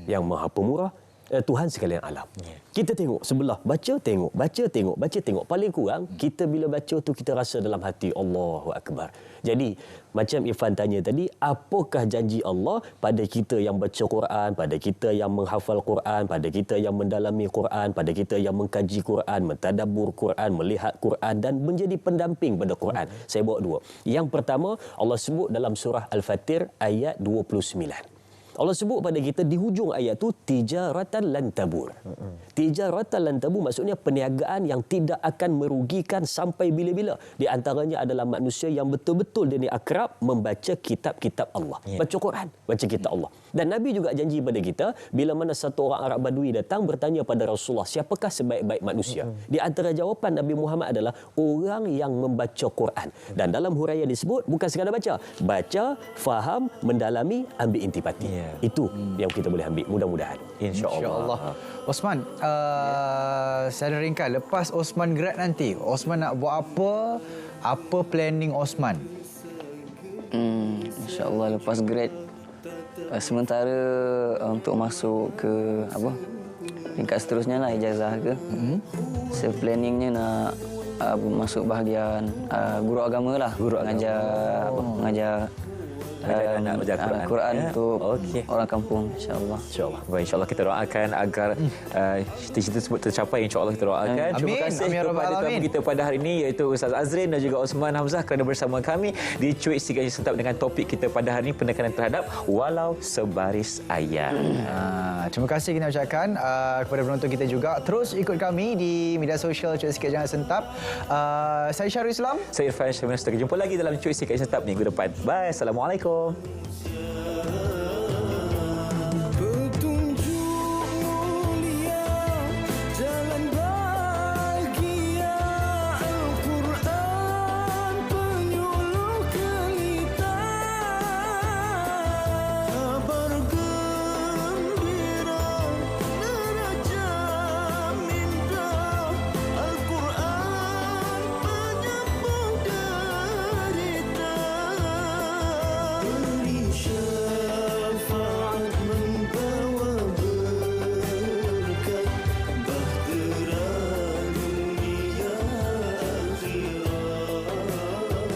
yang Maha Pemurah, Tuhan sekalian alam. Kita tengok sebelah, baca tengok, baca tengok, baca tengok. Paling kurang kita bila baca tu kita rasa dalam hati Allahu Akbar. Jadi macam Irfan tanya tadi, apakah janji Allah pada kita yang baca Quran, pada kita yang menghafal Quran, pada kita yang mendalami Quran, pada kita yang mengkaji Quran, mentadabbur Quran, melihat Quran dan menjadi pendamping pada Quran. Saya bawa dua. Yang pertama, Allah sebut dalam surah Al-Fatir ayat 29. Allah sebut pada kita di hujung ayat tu, tijaratan lan tabur. Tijaratan lan tabur maksudnya perniagaan yang tidak akan merugikan sampai bila-bila. Di antaranya adalah manusia yang betul-betul dia ni akrab membaca kitab-kitab Allah. Baca Quran, baca kitab Allah. Dan Nabi juga janji pada kita, bila mana satu orang Arab Badui datang bertanya pada Rasulullah, siapakah sebaik-baik manusia? Di antara jawapan Nabi Muhammad adalah orang yang membaca Quran. Dan dalam huraian disebut bukan sekadar baca, faham, mendalami, ambil intipati. Itu yang kita boleh ambil, mudah-mudahan. InsyaAllah. Osman, secara ringkas, lepas Osman grad nanti, Osman nak buat apa? Apa planning Osman? InsyaAllah lepas grad, sementara untuk masuk ke tingkat seterusnya lah, ijazah ke. Saya planningnya nak masuk bahagian guru agama lah, mengajar anak belajar Quran untuk orang kampung, insyaAllah. Baik, insyaAllah kita doakan agar cita-cita tersebut tercapai. InsyaAllah kita doakan. Terima kasih kepada tamu kita pada hari ini, iaitu Ustaz Azrin dan juga Osman Hamzah kerana bersama kami di Cuit Si Gaji Sentap dengan topik kita pada hari ini, penekanan terhadap walau sebaris ayat. Terima kasih kita ucapkan kepada penonton kita juga. Terus ikut kami di media sosial Cuit Sikit Jangan Sentap. Saya Syarul Islam. Saya Irfan Syamil. Kita jumpa lagi dalam Cuit Si Gaji Sentap minggu depan. Bye. Assalamualaikum.